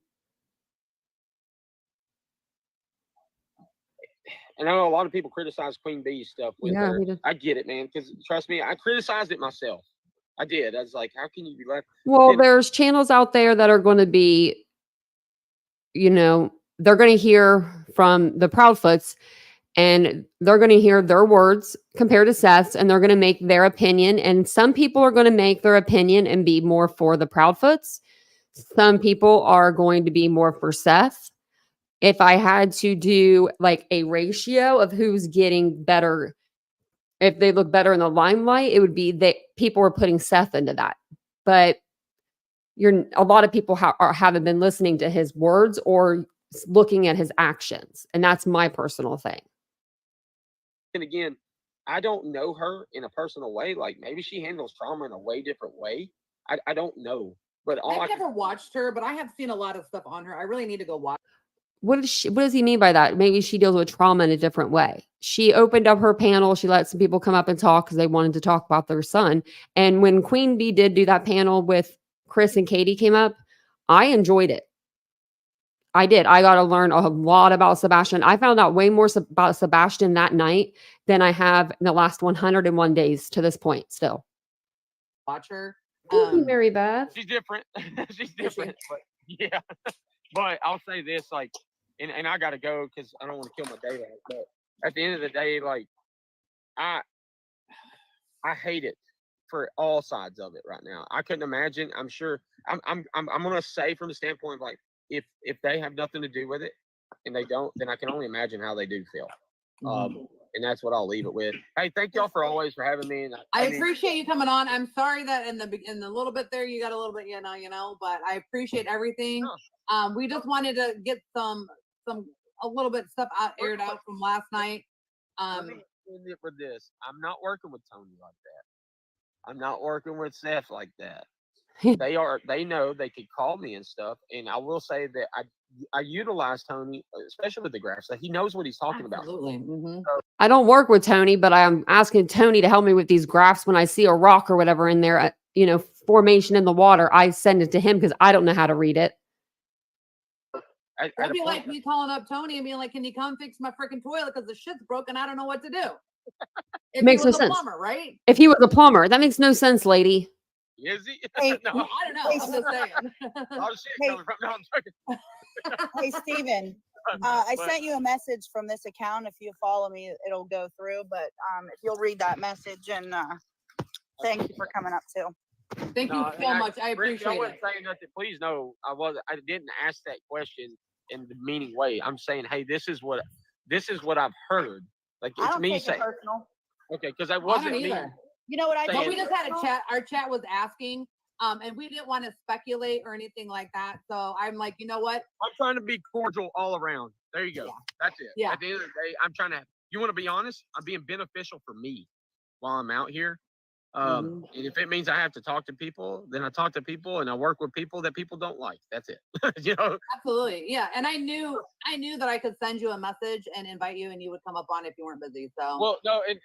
And I know a lot of people criticize Queen Bee's stuff with her. I get it, man. Because trust me, I criticized it myself. I did. I was like, how can you be left? Well, there's channels out there that are going to be, they're going to hear from the Proudfoots and they're going to hear their words compared to Seth's and they're going to make their opinion. And some people are going to make their opinion and be more for the Proudfoots. Some people are going to be more for Seth. If I had to do like a ratio of who's getting better, if they look better in the limelight, it would be that people are putting Seth into that. But a lot of people haven't been listening to his words or looking at his actions. And that's my personal thing. And again, I don't know her in a personal way. Like maybe she handles trauma in a way different way. I don't know. But I've never watched her, but I have seen a lot of stuff on her. I really need to go watch. What does he mean by that? Maybe she deals with trauma in a different way. She opened up her panel. She let some people come up and talk because they wanted to talk about their son. And when Queen Bee did do that panel with Chris and Katie came up, I enjoyed it. I did. I got to learn a lot about Sebastian. I found out way more about Sebastian that night than I have in the last 101 days to this point still. Watch her. Thank you, Mary Beth. She's different. She's different. But yeah. But I'll say this, like, and I got to go because I don't want to kill my day. But at the end of the day, like, I hate it for all sides of it right now. I couldn't imagine. I'm sure. I'm gonna say from the standpoint of like, if they have nothing to do with it and they don't, then I can only imagine how they do feel. And that's what I'll leave it with. Hey, thank y'all for having me. And I appreciate you coming on. I'm sorry that in the little bit there you got a little bit, but I appreciate everything. We just wanted to get a little bit stuff aired out from last night. For this, I'm not working with Tony like that. I'm not working with Seth like that. they know they could call me and stuff. And I will say that I utilize Tony, especially with the graphs, that he knows what he's talking about. Absolutely. Mm-hmm. So, I don't work with Tony, but I'm asking Tony to help me with these graphs. When I see a rock or whatever in there, formation in the water, I send it to him because I don't know how to read it. That'd be like me calling up Tony and being like, "Can you come fix my freaking toilet because the shit's broken? I don't know what to do." If Makes he was no a sense. plumber, right? If he was a plumber, that makes no sense, lady. Is he? Hey, No. I don't know. I'm just saying. Oh, shit, Hey. coming from, no, I'm joking. Hey, Steven, I sent you a message from this account. If you follow me, it'll go through. But if you'll read that message, and thank you for coming up too. Thank you so much. I Ricky, appreciate I wasn't it. saying nothing. Please know I didn't ask that question in the meaning way. I'm saying, hey, this is what I've heard. Like I it's don't me take it saying, personal. okay, because I I don't wasn't me. either. You know what I But take we it just had a personal? chat. Our chat was asking, and we didn't want to speculate or anything like that. So I'm like, you know what? I'm trying to be cordial all around. There you go. Yeah. That's it. Yeah. At the end of the day, I'm trying to. You want to be honest? I'm being beneficial for me while I'm out here. And if it means I have to talk to people, then I talk to people and I work with people that people don't like. That's it. Absolutely. Yeah. And I knew that I could send you a message and invite you and you would come up on if you weren't busy. So Well, no, and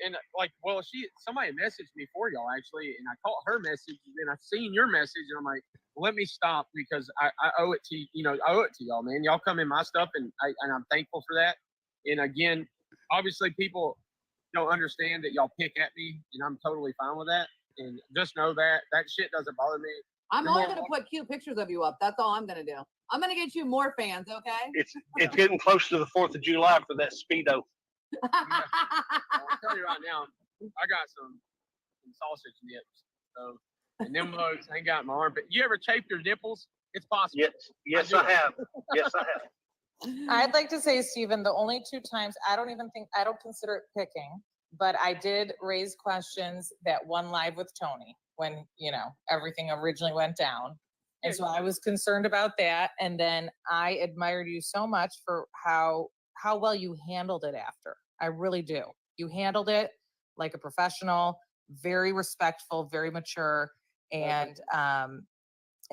somebody messaged me for y'all actually, and I caught her message, and then I seen your message, and I'm like, well, let me stop because I owe it to I owe it to y'all, man. Y'all come in my stuff, and I'm thankful for that. And again, obviously, people don't understand that y'all pick at me, and I'm totally fine with that. And just know that shit doesn't bother me. I'm only going to put cute pictures of you up. That's all I'm going to do. I'm going to get you more fans. Okay. It's getting close to the 4th of July for that Speedo. I'll tell you right now, I got some sausage nips. So, and them mugs ain't got my armpit. You ever chafe your nipples? It's possible. Yes, I have. Yes, I have. I'd like to say, Stephen, the only 2 times I don't consider it picking, but I did raise questions that one live with Tony when, everything originally went down. And so I was concerned about that. And then I admired you so much for how well you handled it after. I really do. You handled it like a professional, very respectful, very mature. And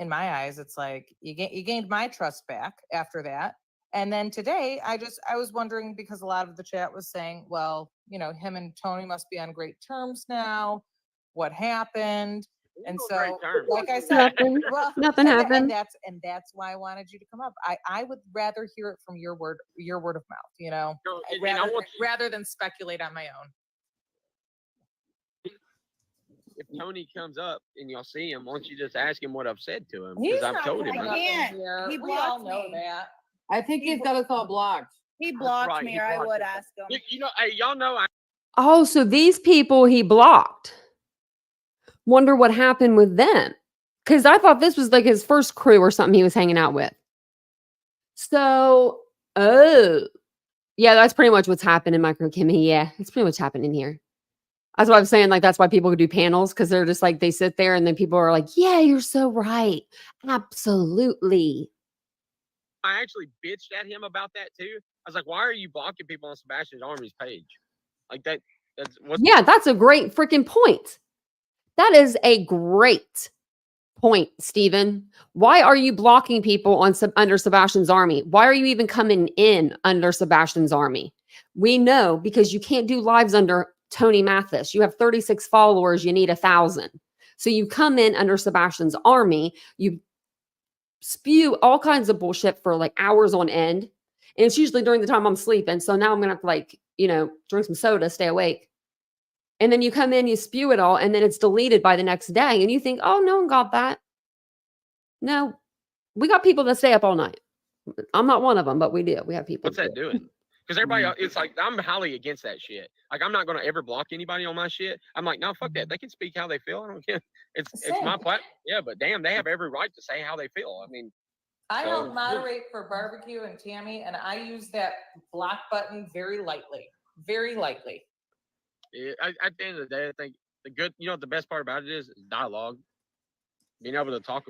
in my eyes, it's like you gained my trust back after that. And then today, I was wondering, because a lot of the chat was saying, well, him and Tony must be on great terms now. What happened? And so, like I said, nothing happened. And that's why I wanted you to come up. I would rather hear it from your word of mouth, rather than speculate on my own. If Tony comes up and y'all see him, why don't you just ask him what I've said to him? He's Because I've not told him. coming up in here. He We all blocked know me. that. I think he's got us all blocked. He blocked right, me, he or I blocked would us. ask him. Hey, y'all know Oh, so these people he blocked. Wonder what happened with them. Because I thought this was like his first crew or something he was hanging out with. So, yeah, that's pretty much what's happened in Microkimmy. Yeah, it's pretty much happening here. That's why I'm saying, like, that's why people do panels, because they're just like, they sit there and then people are like, yeah, you're so right. Absolutely. I actually bitched at him about that too. I was like, why are you blocking people on Sebastian Army's page? Like that's yeah, that's a great freaking point. That is a great point, Stephen. Why are you blocking people under Sebastian's army? Why are you even coming in under Sebastian's army? We know because you can't do lives under Tony Mathis. You have 36 followers. You need 1,000. So you come in under Sebastian's army. You spew all kinds of bullshit for like hours on end. And it's usually during the time I'm sleeping. So now I'm going to have to like, drink some soda, stay awake. And then you come in, you spew it all, and then it's deleted by the next day. And you think, oh, no one got that. No, we got people that stay up all night. I'm not one of them, but we do. We have people. What's that doing? Because everybody, it's like, I'm highly against that shit. Like, I'm not going to ever block anybody on my shit. I'm like, no, fuck that. They can speak how they feel. I don't care. It's my platform. Yeah, but damn, they have every right to say how they feel. I mean, I help moderate for barbecue and Tammy, and I use that block button very lightly. Very lightly. At the end of the day, I think the good, the best part about it is dialogue. Being able to talk,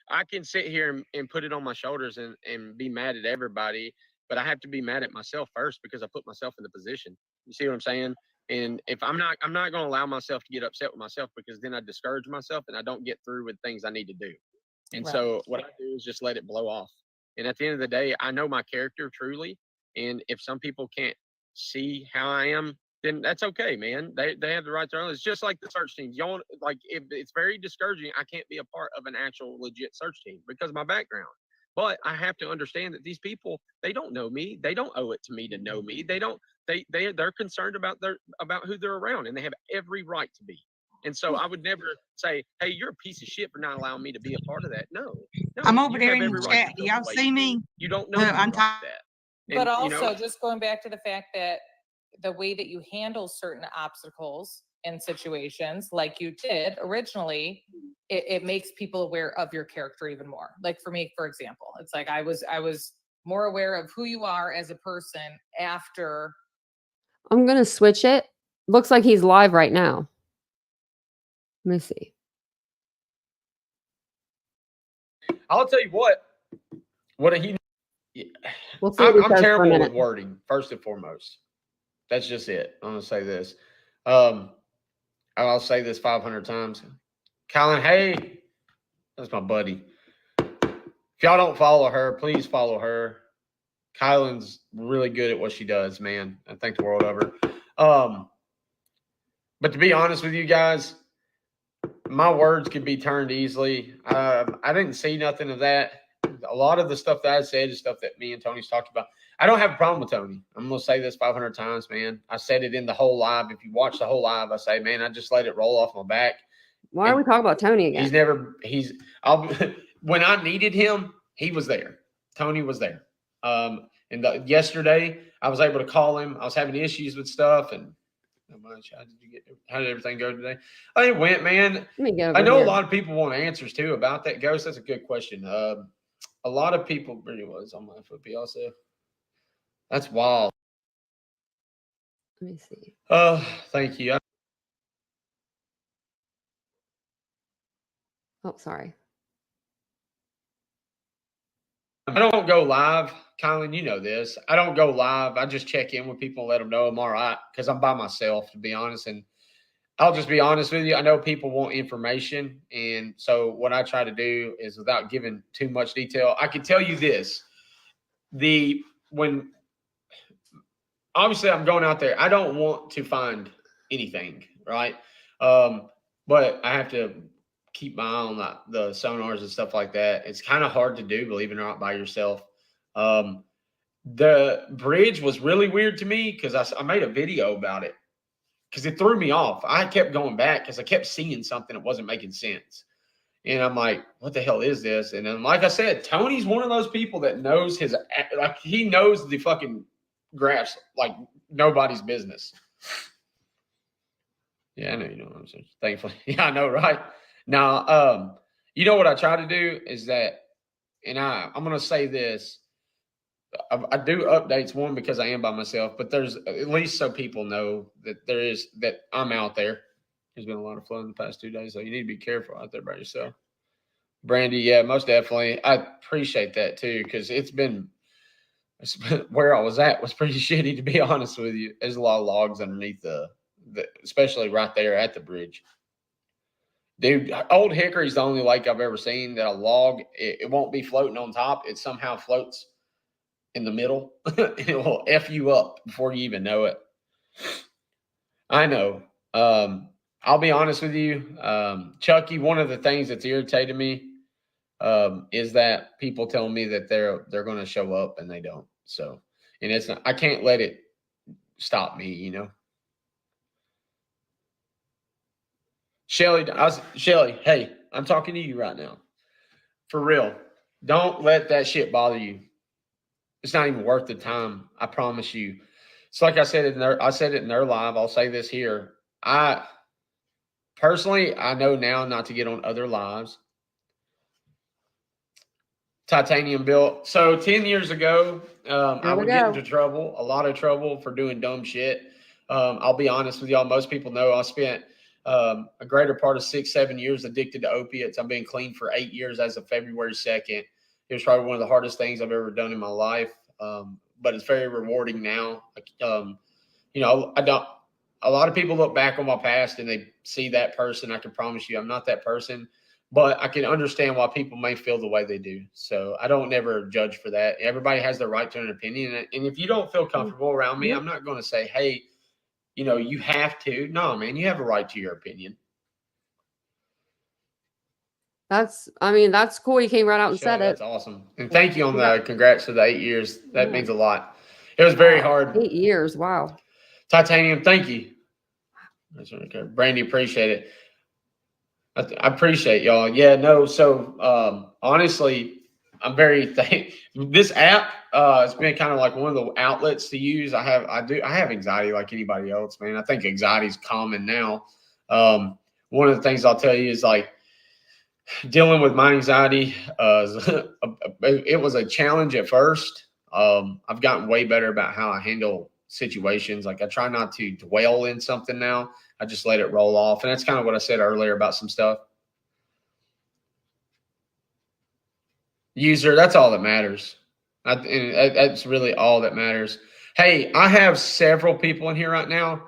I can sit here and put it on my shoulders and be mad at everybody, but I have to be mad at myself first because I put myself in the position. You see what I'm saying? And if I'm not going to allow myself to get upset with myself, because then I discourage myself and I don't get through with things I need to do. And Right. so what I do is just let it blow off. And at the end of the day, I know my character truly. And if some people can't see how I am, then that's okay, man. They have the right to own. It's just like the search teams. Y'all, like, if it's very discouraging, I can't be a part of an actual legit search team because of my background. But I have to understand that these people, they don't know me. They don't owe it to me to know me. They're concerned about who they're around, and they have every right to be. And so I would never say, hey, you're a piece of shit for not allowing me to be a part of that. No, I'm over you there have in every the right chat. to Do feel y'all the way see you me? do. You don't know me I'm like that. But And, also, just going back to the fact that the way that you handle certain obstacles and situations, like you did originally, it makes people aware of your character even more. Like for me, for example, it's like I was more aware of who you are as a person after. I'm going to switch it. Looks like he's live right now. Let me see. I'll tell you what he. We'll see what he I'm says for a terrible with minute. wording, first and foremost. That's just it. I'm gonna say this. I'll say this 500 times. Colin, hey, that's my buddy. If y'all don't follow her, please follow her. Kylan's really good at what she does, man. I think the world of her. But to be honest with you guys, my words could be turned easily. I didn't see nothing of that. A lot of the stuff that I said is stuff that me and Tony's talked about. I don't have a problem with Tony. I'm going to say this 500 times, man. I said it in the whole live. If you watch the whole live, I say, man, I just let it roll off my back. Why are we talking about Tony again? When I needed him, he was there. Tony was there. Yesterday, I was able to call him. I was having issues with stuff, and how did everything go today? It went, man. I know a lot of people want answers too about that. Ghost, that's a good question. A lot of people really was on my FOP also. That's wild. Let me see. Thank you. Oh, sorry. I don't go live. Colin, you know this. I don't go live. I just check in with people and let them know I'm all right because I'm by myself, to be honest. And I'll just be honest with you. I know people want information. And so what I try to do is, without giving too much detail, I can tell you this. Obviously I'm going out there, I don't want to find anything, right? But I have to keep my eye on the sonars and stuff like that. It's kind of hard to do, believe it or not, by yourself. The bridge was really weird to me because I made a video about it because it threw me off. I kept going back because I kept seeing something that wasn't making sense. And I'm like, what the hell is this? And then, like I said, Tony's one of those people that knows he knows the fucking graphs like nobody's business. Yeah, I know you know what I'm saying. Thankfully. Yeah, I know, right? Now, you know what I try to do is that, and I'm going to say this. I do updates, one, because I am by myself, but there's at least so people know that I'm out there. There's been a lot of flooding the past 2 days, so you need to be careful out there by yourself. Brandy, yeah, most definitely. I appreciate that too, because it's been where I was at was pretty shitty, to be honest with you. There's a lot of logs underneath the especially right there at the bridge. Dude, Old Hickory's the only lake I've ever seen that a log, it won't be floating on top. It somehow floats in the middle. It will F you up before you even know it. I know. I'll be honest with you. Chucky, one of the things that's irritated me is that people tell me that they're going to show up and they don't. So, and it's not, I can't let it stop me, you know. Shelly, hey, I'm talking to you right now. For real. Don't let that shit bother you. It's not even worth the time. I promise you. It's like I said it in their live. I'll say this here. Personally, I know now not to get on other lives. TitaniumBuilt. So 10 years ago, I would get into trouble, a lot of trouble for doing dumb shit. I'll be honest with y'all. Most people know I spent a greater part of 6-7 years addicted to opiates. I've been clean for 8 years as of February 2nd. It was probably one of the hardest things I've ever done in my life. But it's very rewarding now. You know, a lot of people look back on my past and they see that person. I can promise you I'm not that person, but I can understand why people may feel the way they do. So I don't never judge for that. Everybody has the right to an opinion. And if you don't feel comfortable around me, I'm not going to say, hey, you have to. No, man, you have a right to your opinion. That's cool. You came right out and said That's it. awesome. And thank you on the congrats for the 8 years. That means a lot. It was very hard. 8 years. Wow. Titanium, thank you. That's okay. Brandy, appreciate it. I appreciate y'all. Yeah, no. So honestly, I'm very this app has been kind of like one of the outlets to use. I have anxiety like anybody else, man. I think anxiety is common now. One of the things I'll tell you is like dealing with my anxiety. It was a challenge at first. I've gotten way better about how I handle situations. Like I try not to dwell in something now. I just let it roll off. And that's kind of what I said earlier about some stuff. User, that's all that matters. And that's really all that matters. Hey, I have several people in here right now.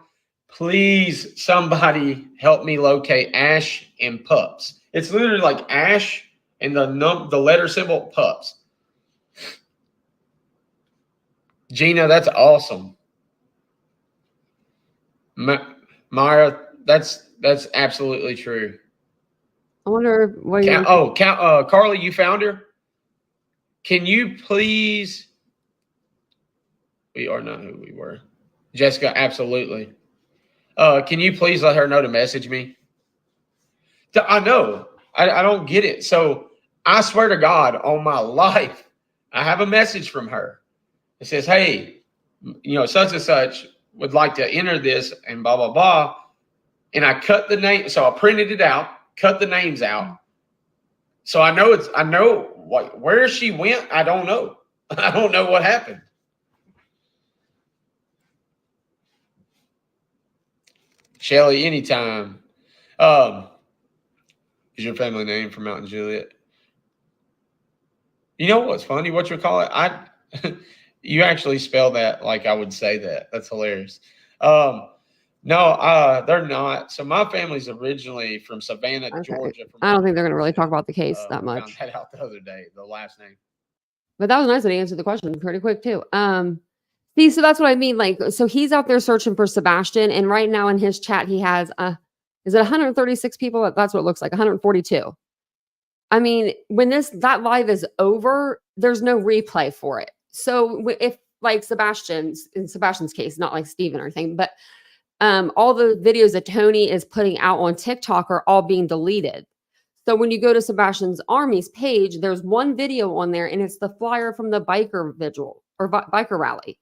Please, somebody help me locate Ash and Pups. It's literally like Ash and the letter symbol Pups. Gina, that's awesome. Myra, that's absolutely true. I wonder what Carly, you found her? Can you please? We are not who we were. Jessica, absolutely. Can you please let her know to message me? I know. I don't get it. So I swear to God on my life, I have a message from her. It says, hey, such and such would like to enter this and blah, blah, blah. And I cut the name. So I printed it out, cut the names out. So I know where she went. I don't know. I don't know what happened. Shelly, anytime. Is your family name from Mountain Juliet? You know what's funny? What you call it? You actually spell that like I would say that. That's hilarious. No, they're not. So my family's originally from Savannah, Georgia. I don't think they're going to really talk about the case that much. Found that out the other day, the last name. But that was nice that he answered the question pretty quick too. See, so that's what I mean. Like, so he's out there searching for Sebastian, and right now in his chat he has is it 136 people? That's what it looks like. 142. I mean, when that live is over, there's no replay for it. So if like in Sebastian's case, not like Steven or anything, but all the videos that Tony is putting out on TikTok are all being deleted. So when you go to Sebastian's Army's page, there's one video on there, and it's the flyer from the biker vigil or biker rally.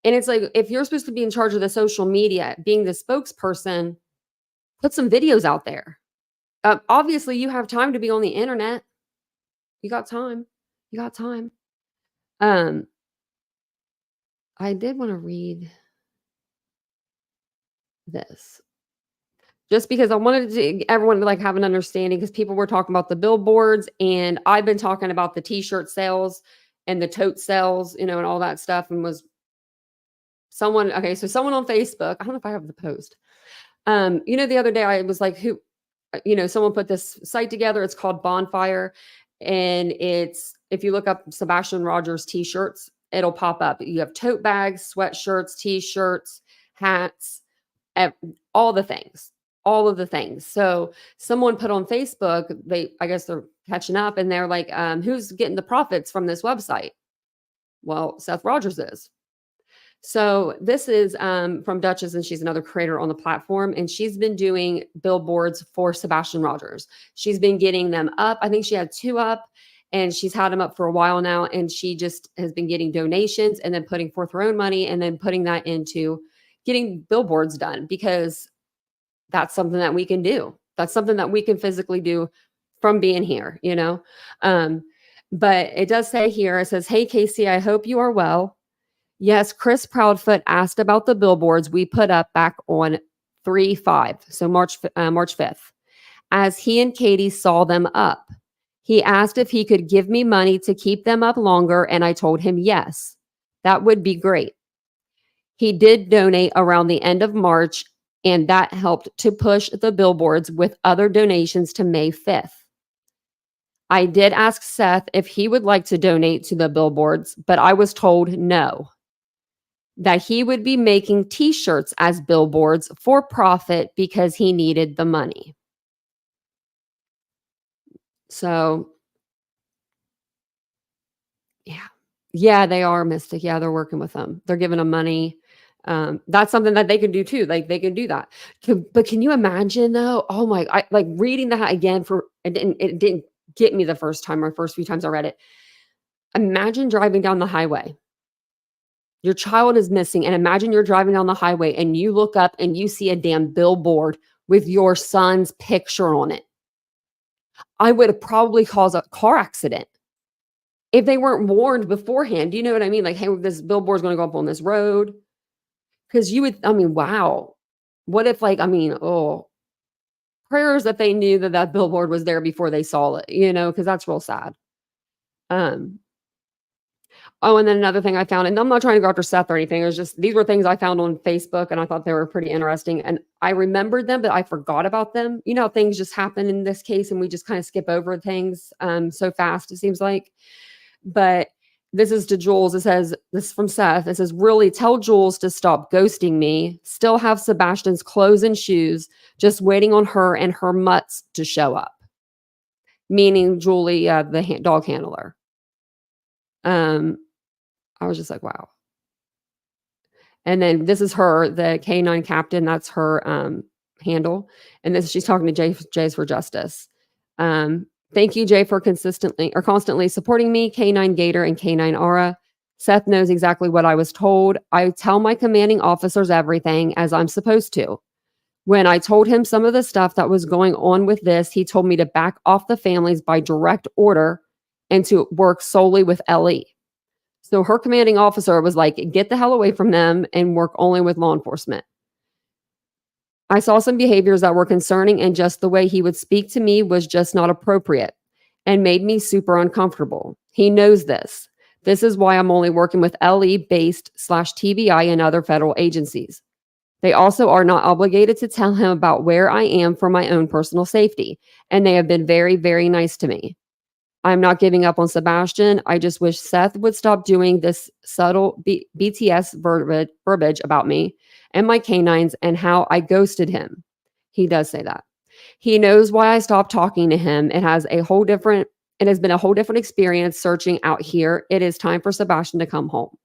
And it's like, if you're supposed to be in charge of the social media, being the spokesperson, put some videos out there. Obviously, you have time to be on the internet. You got time. You got time. I did want to read this just because I wanted everyone to like have an understanding, because people were talking about the billboards, and I've been talking about the t-shirt sales and the tote sales, and all that stuff. And someone on Facebook, I don't know if I have the post. The other day I was like, someone put this site together. It's called Bonfire. And if you look up Sebastian Rogers t-shirts, it'll pop up. You have tote bags, sweatshirts, t-shirts, hats, all the things. All of the things. So someone put on Facebook, I guess they're catching up, and they're like, who's getting the profits from this website? Well, Seth Rogers is. So this is from Duchess, and she's another creator on the platform, and she's been doing billboards for Sebastian Rogers. She's been getting them up. I think she had 2 up, and she's had them up for a while now, and she just has been getting donations and then putting forth her own money and then putting that into getting billboards done, because that's something that we can do. That's something that we can physically do from being here, But it does say here, it says, hey, Casey, I hope you are well. Yes, Chris Proudfoot asked about the billboards we put up back on 3/5, so March 5th, as he and Katie saw them up. He asked if he could give me money to keep them up longer, and I told him yes, that would be great. He did donate around the end of March, and that helped to push the billboards with other donations to May 5th. I did ask Seth if he would like to donate to the billboards, but I was told no, that he would be making t-shirts as billboards for profit because he needed the money. So, yeah, they are Mystic. Yeah, they're working with them. They're giving them money. That's something that they can do too. Like they can do that. But can you imagine though? Oh my, like reading that again it didn't get me the first time or first few times I read it. Imagine driving down the highway. Your child is missing, and imagine you're driving down the highway and you look up and you see a damn billboard with your son's picture on it. I would have probably caused a car accident if they weren't warned beforehand. Do you know what I mean? Like, hey, this billboard's going to go up on this road. Because you would, I mean, wow. What if prayers that they knew that billboard was there before they saw it, because that's real sad. And then another thing I found, and I'm not trying to go after Seth or anything. It was just, these were things I found on Facebook and I thought they were pretty interesting. And I remembered them, but I forgot about them. You know how things just happen in this case and we just kind of skip over things so fast, it seems like. But this is to Jules. It says, this is from Seth. It says, really tell Jules to stop ghosting me. Still have Sebastian's clothes and shoes, just waiting on her and her mutts to show up. Meaning Julie, the dog handler. I was just like, wow. And then this is her, the K9 captain. That's her handle. And she's talking to Jay's for Justice. Thank you, Jay, for constantly supporting me, K9 Gator and K9 Aura. Seth knows exactly what I was told. I tell my commanding officers everything as I'm supposed to. When I told him some of the stuff that was going on with this, he told me to back off the families by direct order and to work solely with LE. So her commanding officer was like, get the hell away from them and work only with law enforcement. I saw some behaviors that were concerning, and just the way he would speak to me was just not appropriate and made me super uncomfortable. He knows this. This is why I'm only working with LE-based /TBI and other federal agencies. They also are not obligated to tell him about where I am for my own personal safety, and they have been very, very nice to me. I'm not giving up on Sebastian. I just wish Seth would stop doing this subtle BTS verbiage about me and my canines and how I ghosted him. He does say that. He knows why I stopped talking to him. It has been a whole different experience searching out here. It is time for Sebastian to come home.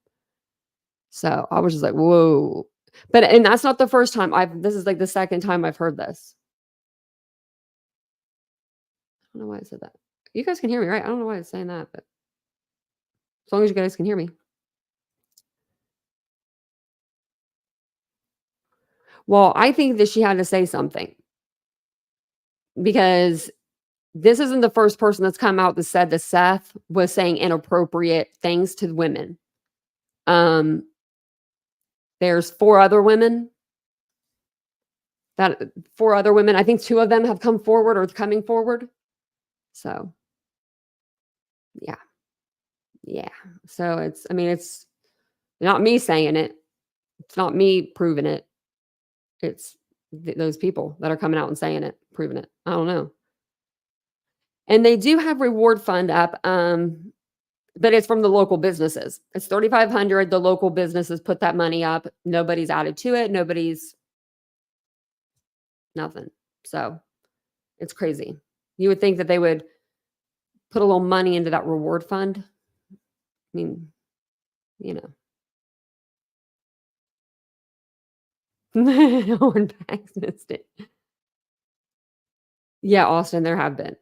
So I was just like, whoa. And that's not the first time this is like the second time I've heard this. I don't know why I said that. You guys can hear me, right? I don't know why I was saying that, but as long as you guys can hear me. Well, I think that she had to say something because this isn't the first person that's come out that said that Seth was saying inappropriate things to women. There's four other women. I think two of them have come forward or coming forward. So yeah. So it's not me saying it. It's not me proving it. It's those people that are coming out and saying it, proving it. I don't know. And they do have reward fund up, but it's from the local businesses. It's $3,500. The local businesses put that money up. Nobody's added to it. Nothing. So it's crazy. You would think that they would put a little money into that reward fund. I mean, no one backs missed it. Yeah, Austin, there have been.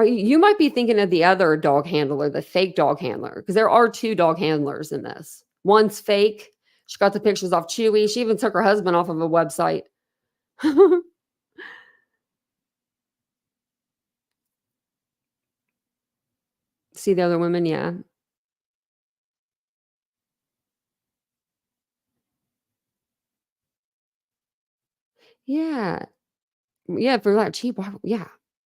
You might be thinking of the other dog handler, the fake dog handler, because there are two dog handlers in this. One's fake. She got the pictures off Chewy. She even took her husband off of a website. See the other women? Yeah. Yeah. Yeah, for that cheap. Yeah.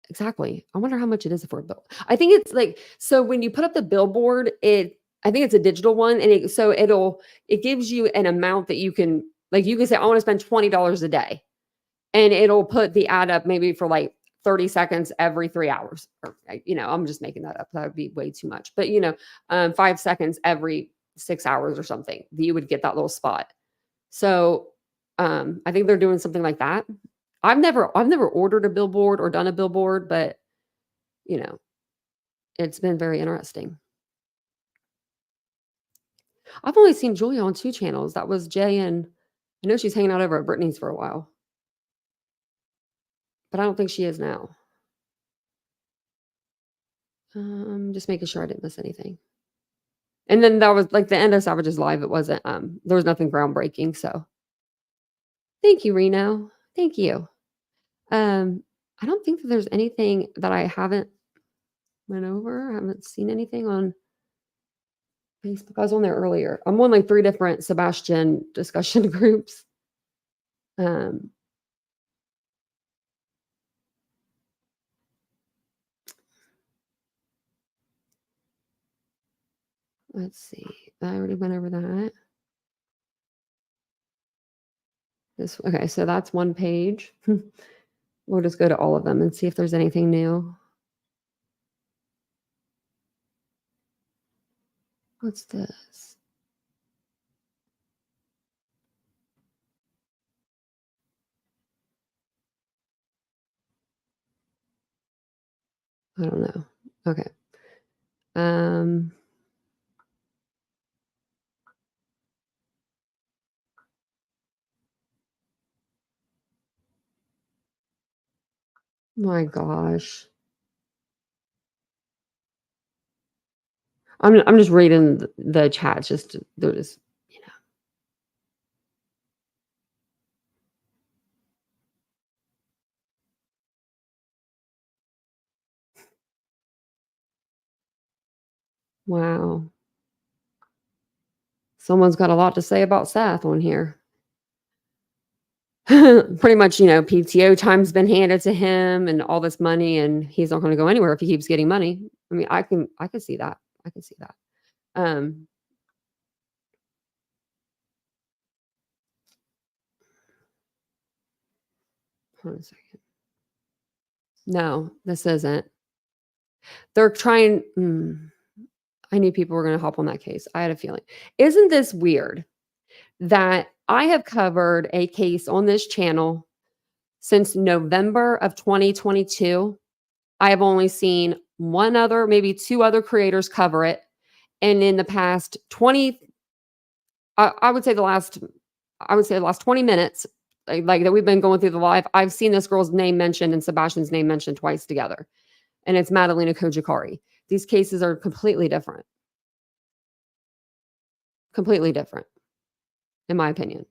exactly. I wonder how much it is for a bill. I think it's like, so when you put up the billboard, I think it's a digital one, and it gives you an amount that you can, like, you can say, I want to spend $20 a day, and it'll put the ad up maybe for like 30 seconds every 3 hours, or, I'm just making that up. That would be way too much, but 5 seconds every 6 hours or something, that you would get that little spot. So, I think they're doing something like that. I've never ordered a billboard or done a billboard, but it's been very interesting. I've only seen Julia on 2 channels. That was Jay, and I know she's hanging out over at Brittany's for a while, but I don't think she is now. Just making sure I didn't miss anything. And then that was like the end of Savage's live. It wasn't, there was nothing groundbreaking. So thank you, Reno. Thank you. I don't think that there's anything that I haven't went over. I haven't seen anything on Facebook. I was on there earlier. I'm on like 3 different Sebastian discussion groups. Let's see. I already went over that. Okay, so that's one page. We'll just go to all of them and see if there's anything new. What's this? I don't know. Okay. My gosh. I'm just reading the chat. Just they're just, wow. Someone's got a lot to say about Seth on here. Pretty much, PTO time's been handed to him and all this money, and he's not going to go anywhere if he keeps getting money. I mean, I can see that. I can see that. Hold on a second. No, this isn't. They're trying. I knew people were going to hop on that case. I had a feeling. Isn't this weird that I have covered a case on this channel since November of 2022? I have only seen one other, maybe 2 other creators cover it. And in the past 20, I would say the last 20 minutes, like that we've been going through the live, I've seen this girl's name mentioned and Sebastian's name mentioned twice together. And it's Madalena Kojakari. These cases are completely different. Completely different, in my opinion.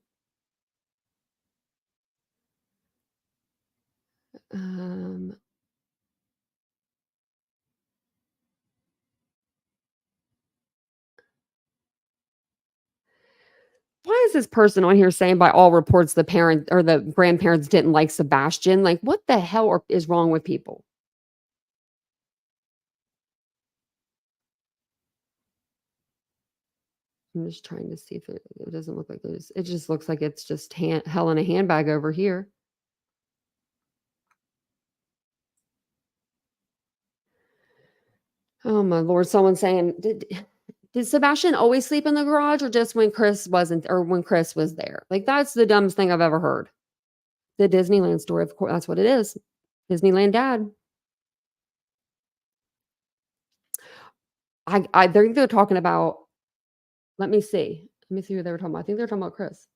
Why is this person on here saying by all reports the parent or the grandparents didn't like Sebastian? Like, what the hell is wrong with people? I'm just trying to see if it doesn't look like there's, it just looks like it's just hell in a handbag over here. Oh my Lord, someone's saying, did Sebastian always sleep in the garage or just when Chris wasn't, or when Chris was there? Like, that's the dumbest thing I've ever heard. The Disneyland story, of course, that's what it is. Disneyland dad. I think they're talking about, let me see who they were talking about. I think they're talking about Chris.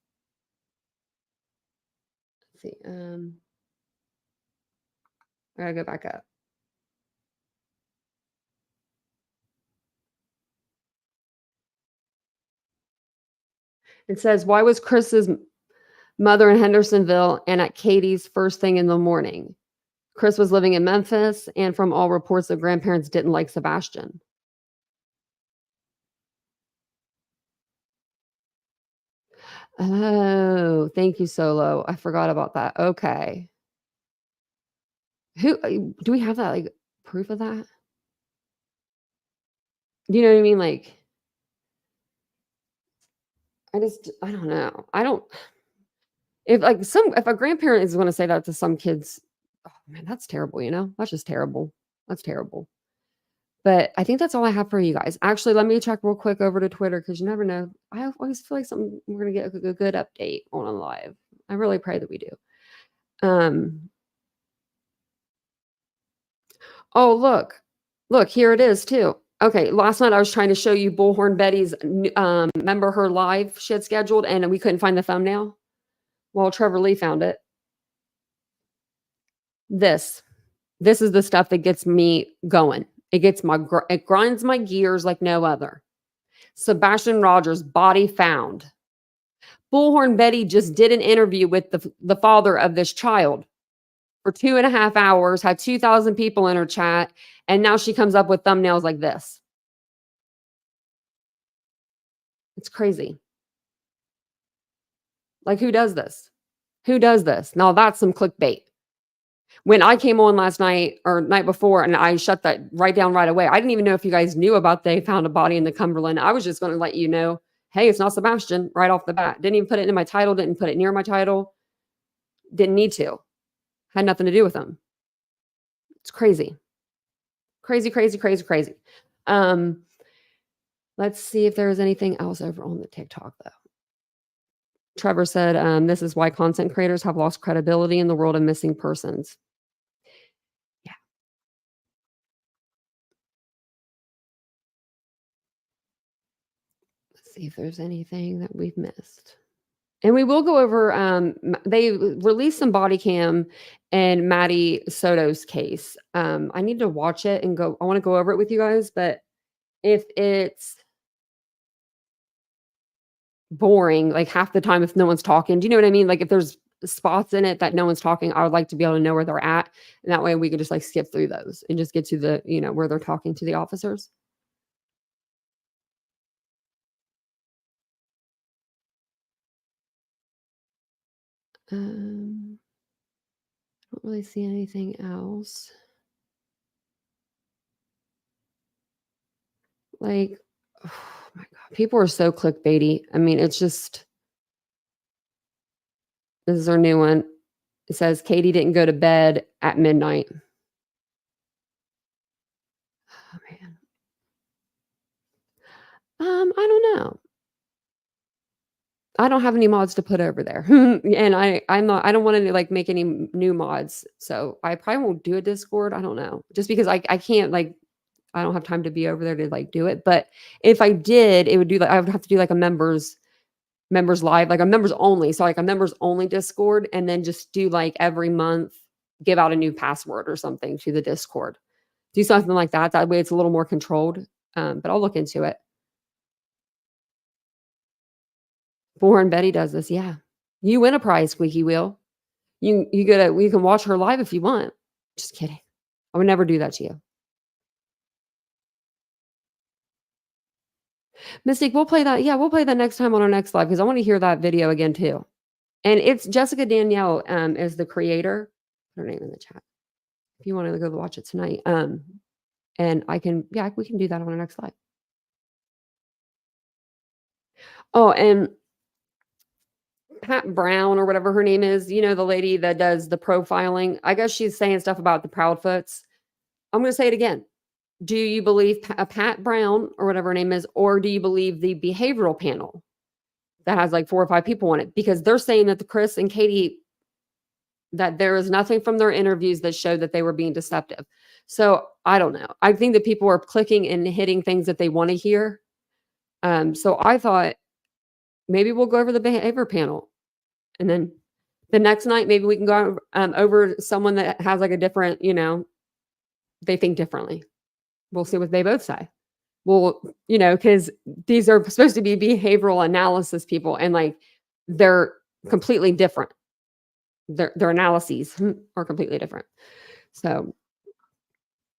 Let's see. I gotta go back up. It says, why was Chris's mother in Hendersonville and at Katie's first thing in the morning? Chris was living in Memphis, and from all reports, the grandparents didn't like Sebastian. Oh, thank you, Solo. I forgot about that. Okay. Who do we have that like proof of that? Do you know what I mean? Like, I don't know. I don't. If a grandparent is going to say that to some kids, oh man, that's terrible. You know, that's just terrible. That's terrible. But I think that's all I have for you guys. Actually, let me check real quick over to Twitter because you never know. I always feel like we're gonna get a good update on a live. I really pray that we do. Oh look, here it is too. Okay, last night I was trying to show you Bullhorn Betty's. Remember her live she had scheduled, and we couldn't find the thumbnail. Well, Trevor Lee found it. This is the stuff that gets me going. It grinds my gears like no other. Sebastian Rogers, body found. Bullhorn Betty just did an interview with the father of this child for 2.5 hours, had 2,000 people in her chat, and now she comes up with thumbnails like this. It's crazy. Like, who does this? Who does this? Now that's some clickbait. When I came on last night or night before and I shut that right down right away, I didn't even know if you guys knew about they found a body in the Cumberland. I was just going to let you know, hey, it's not Sebastian right off the bat. Didn't even put it in my title, didn't put it near my title. Didn't need to. Had nothing to do with them. It's crazy. Crazy, crazy, crazy, crazy. Let's see if there's anything else over on the TikTok though. Trevor said, this is why content creators have lost credibility in the world of missing persons. Yeah. Let's see if there's anything that we've missed. And we will go over, they released some body cam in Maddie Soto's case. I need to watch it and I want to go over it with you guys, but if it's boring, like half the time if no one's talking, do you know what I mean? Like if there's spots in it that no one's talking, I would like to be able to know where they're at. And that way we could just like skip through those and just get to the, where they're talking to the officers. I don't really see anything else. Like, oh my God, people are so clickbaity. I mean, it's just, this is our new one. It says Katie didn't go to bed at midnight. Oh man. I don't know. I don't have any mods to put over there. And I don't want to like make any new mods. So I probably won't do a Discord. I don't know. Just because I can't like, I don't have time to be over there to like do it. But if I did, it would do like, I would have to do like a members live, like a members only. So like a members only Discord, and then just do like every month, give out a new password or something to the Discord. Do something like that. That way it's a little more controlled. But I'll look into it. Born Betty does this. Yeah. You win a prize, Squeaky Wheel. You can watch her live if you want. Just kidding. I would never do that to you. Mystic, we'll play that. Yeah, we'll play that next time on our next live because I want to hear that video again too. And it's Jessica Danielle is the creator. Put her name in the chat if you want to go watch it tonight. And we can do that on our next live. Oh, and Pat Brown or whatever her name is, the lady that does the profiling. I guess she's saying stuff about the Proudfoots. I'm going to say it again. Do you believe Pat Brown or whatever her name is, or do you believe the behavioral panel that has like 4 or 5 people on it? Because they're saying that the Chris and Katie, that there is nothing from their interviews that showed that they were being deceptive. So I don't know. I think that people are clicking and hitting things that they want to hear. So I thought maybe we'll go over the behavior panel. And then the next night, maybe we can go over someone that has like a different, they think differently. We'll see what they both say. Well, because these are supposed to be behavioral analysis people, and like they're completely different. Their analyses are completely different. So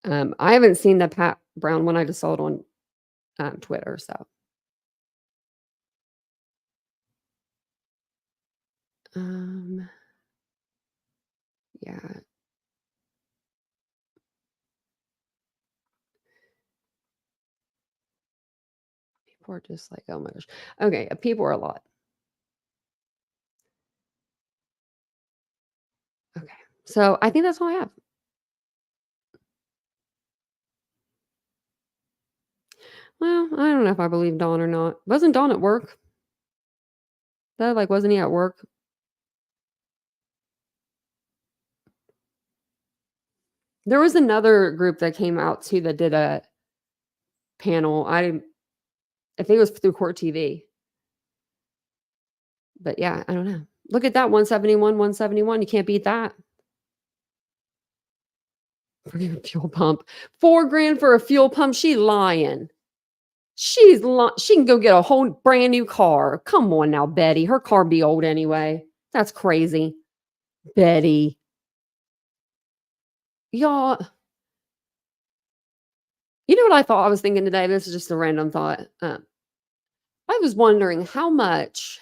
I haven't seen the Pat Brown one. I just saw it on Twitter. So yeah. Poor, just like, oh my gosh. Okay, people are a lot. Okay, so I think that's all I have. Well, I don't know if I believe Dawn or not. Wasn't Dawn at work? That like, wasn't he at work? There was another group that came out too that did a panel. I think it was through Court TV. But yeah, I don't know. Look at that, 171, 171. You can't beat that. For your fuel pump. $4,000 for a fuel pump. She lying. She can go get a whole brand new car. Come on now, Betty. Her car be old anyway. That's crazy. Betty. Y'all. You know what I thought I was thinking today? This is just a random thought. I was wondering how much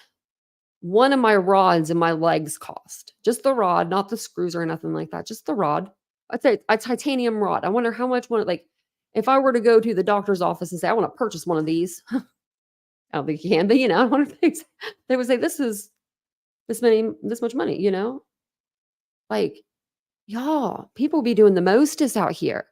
one of my rods in my legs cost. Just the rod, not the screws or nothing like that. Just the rod. I'd say a titanium rod. I wonder how much one, like, if I were to go to the doctor's office and say, I want to purchase one of these. I don't think you can, but I wonder if they would say, this is this much money, Like, y'all, people be doing the mostest out here.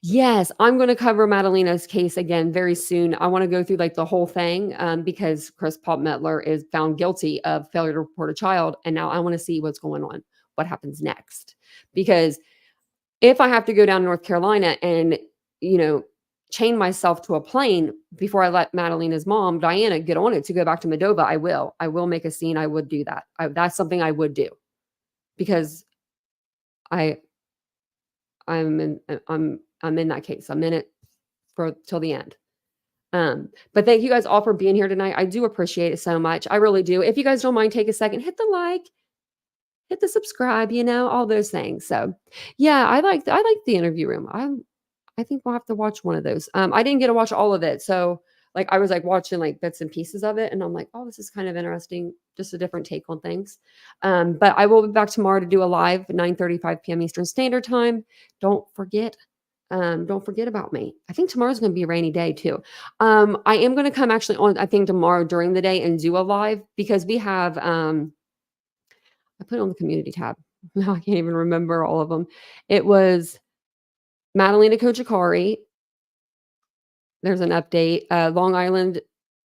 Yes, I'm going to cover Madalena's case again very soon. I want to go through like the whole thing because Chris Paul Metler is found guilty of failure to report a child. And now I want to see what's going on, what happens next. Because if I have to go down to North Carolina and, chain myself to a plane before I let Madalena's mom, Diana, get on it to go back to Moldova, I will. I will make a scene. I would do that. That's something I would do because I'm in that case. I'm in it till the end. But thank you guys all for being here tonight. I do appreciate it so much. I really do. If you guys don't mind, take a second, hit the like, hit the subscribe, all those things. So yeah, I like the interview room. I think we'll have to watch one of those. I didn't get to watch all of it. So I was watching bits and pieces of it and I'm like, oh, this is kind of interesting. Just a different take on things. But I will be back tomorrow to do a live 9:35 p.m. Eastern Standard Time. Don't forget about me. I think tomorrow's going to be a rainy day too. I am going to come actually on, I think tomorrow during the day and do a live because we have, I put it on the community tab. Now I can't even remember all of them. It was Madalena Kochikari. There's an update. Long Island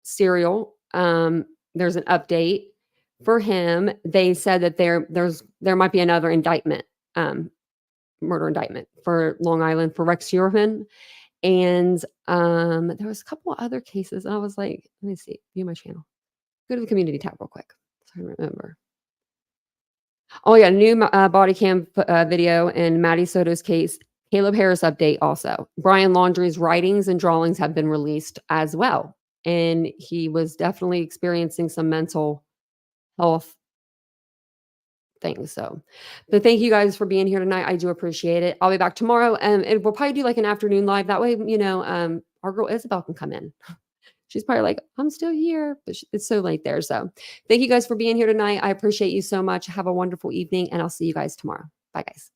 Serial. There's an update for him. They said that there might be another indictment, murder indictment for Long Island for Rex Heuermann. And there was a couple of other cases. And I was like, let me see, view my channel. Go to the community tab real quick so I remember. Oh yeah, new body cam video in Maddie Soto's case. Caleb Harris update also. Brian Laundrie's writings and drawings have been released as well. And he was definitely experiencing some mental health things. But thank you guys for being here tonight. I do appreciate it. I'll be back tomorrow and we'll probably do an afternoon live. That way, our girl Isabel can come in. She's probably like, I'm still here, but it's so late there. So thank you guys for being here tonight. I appreciate you so much. Have a wonderful evening and I'll see you guys tomorrow. Bye guys.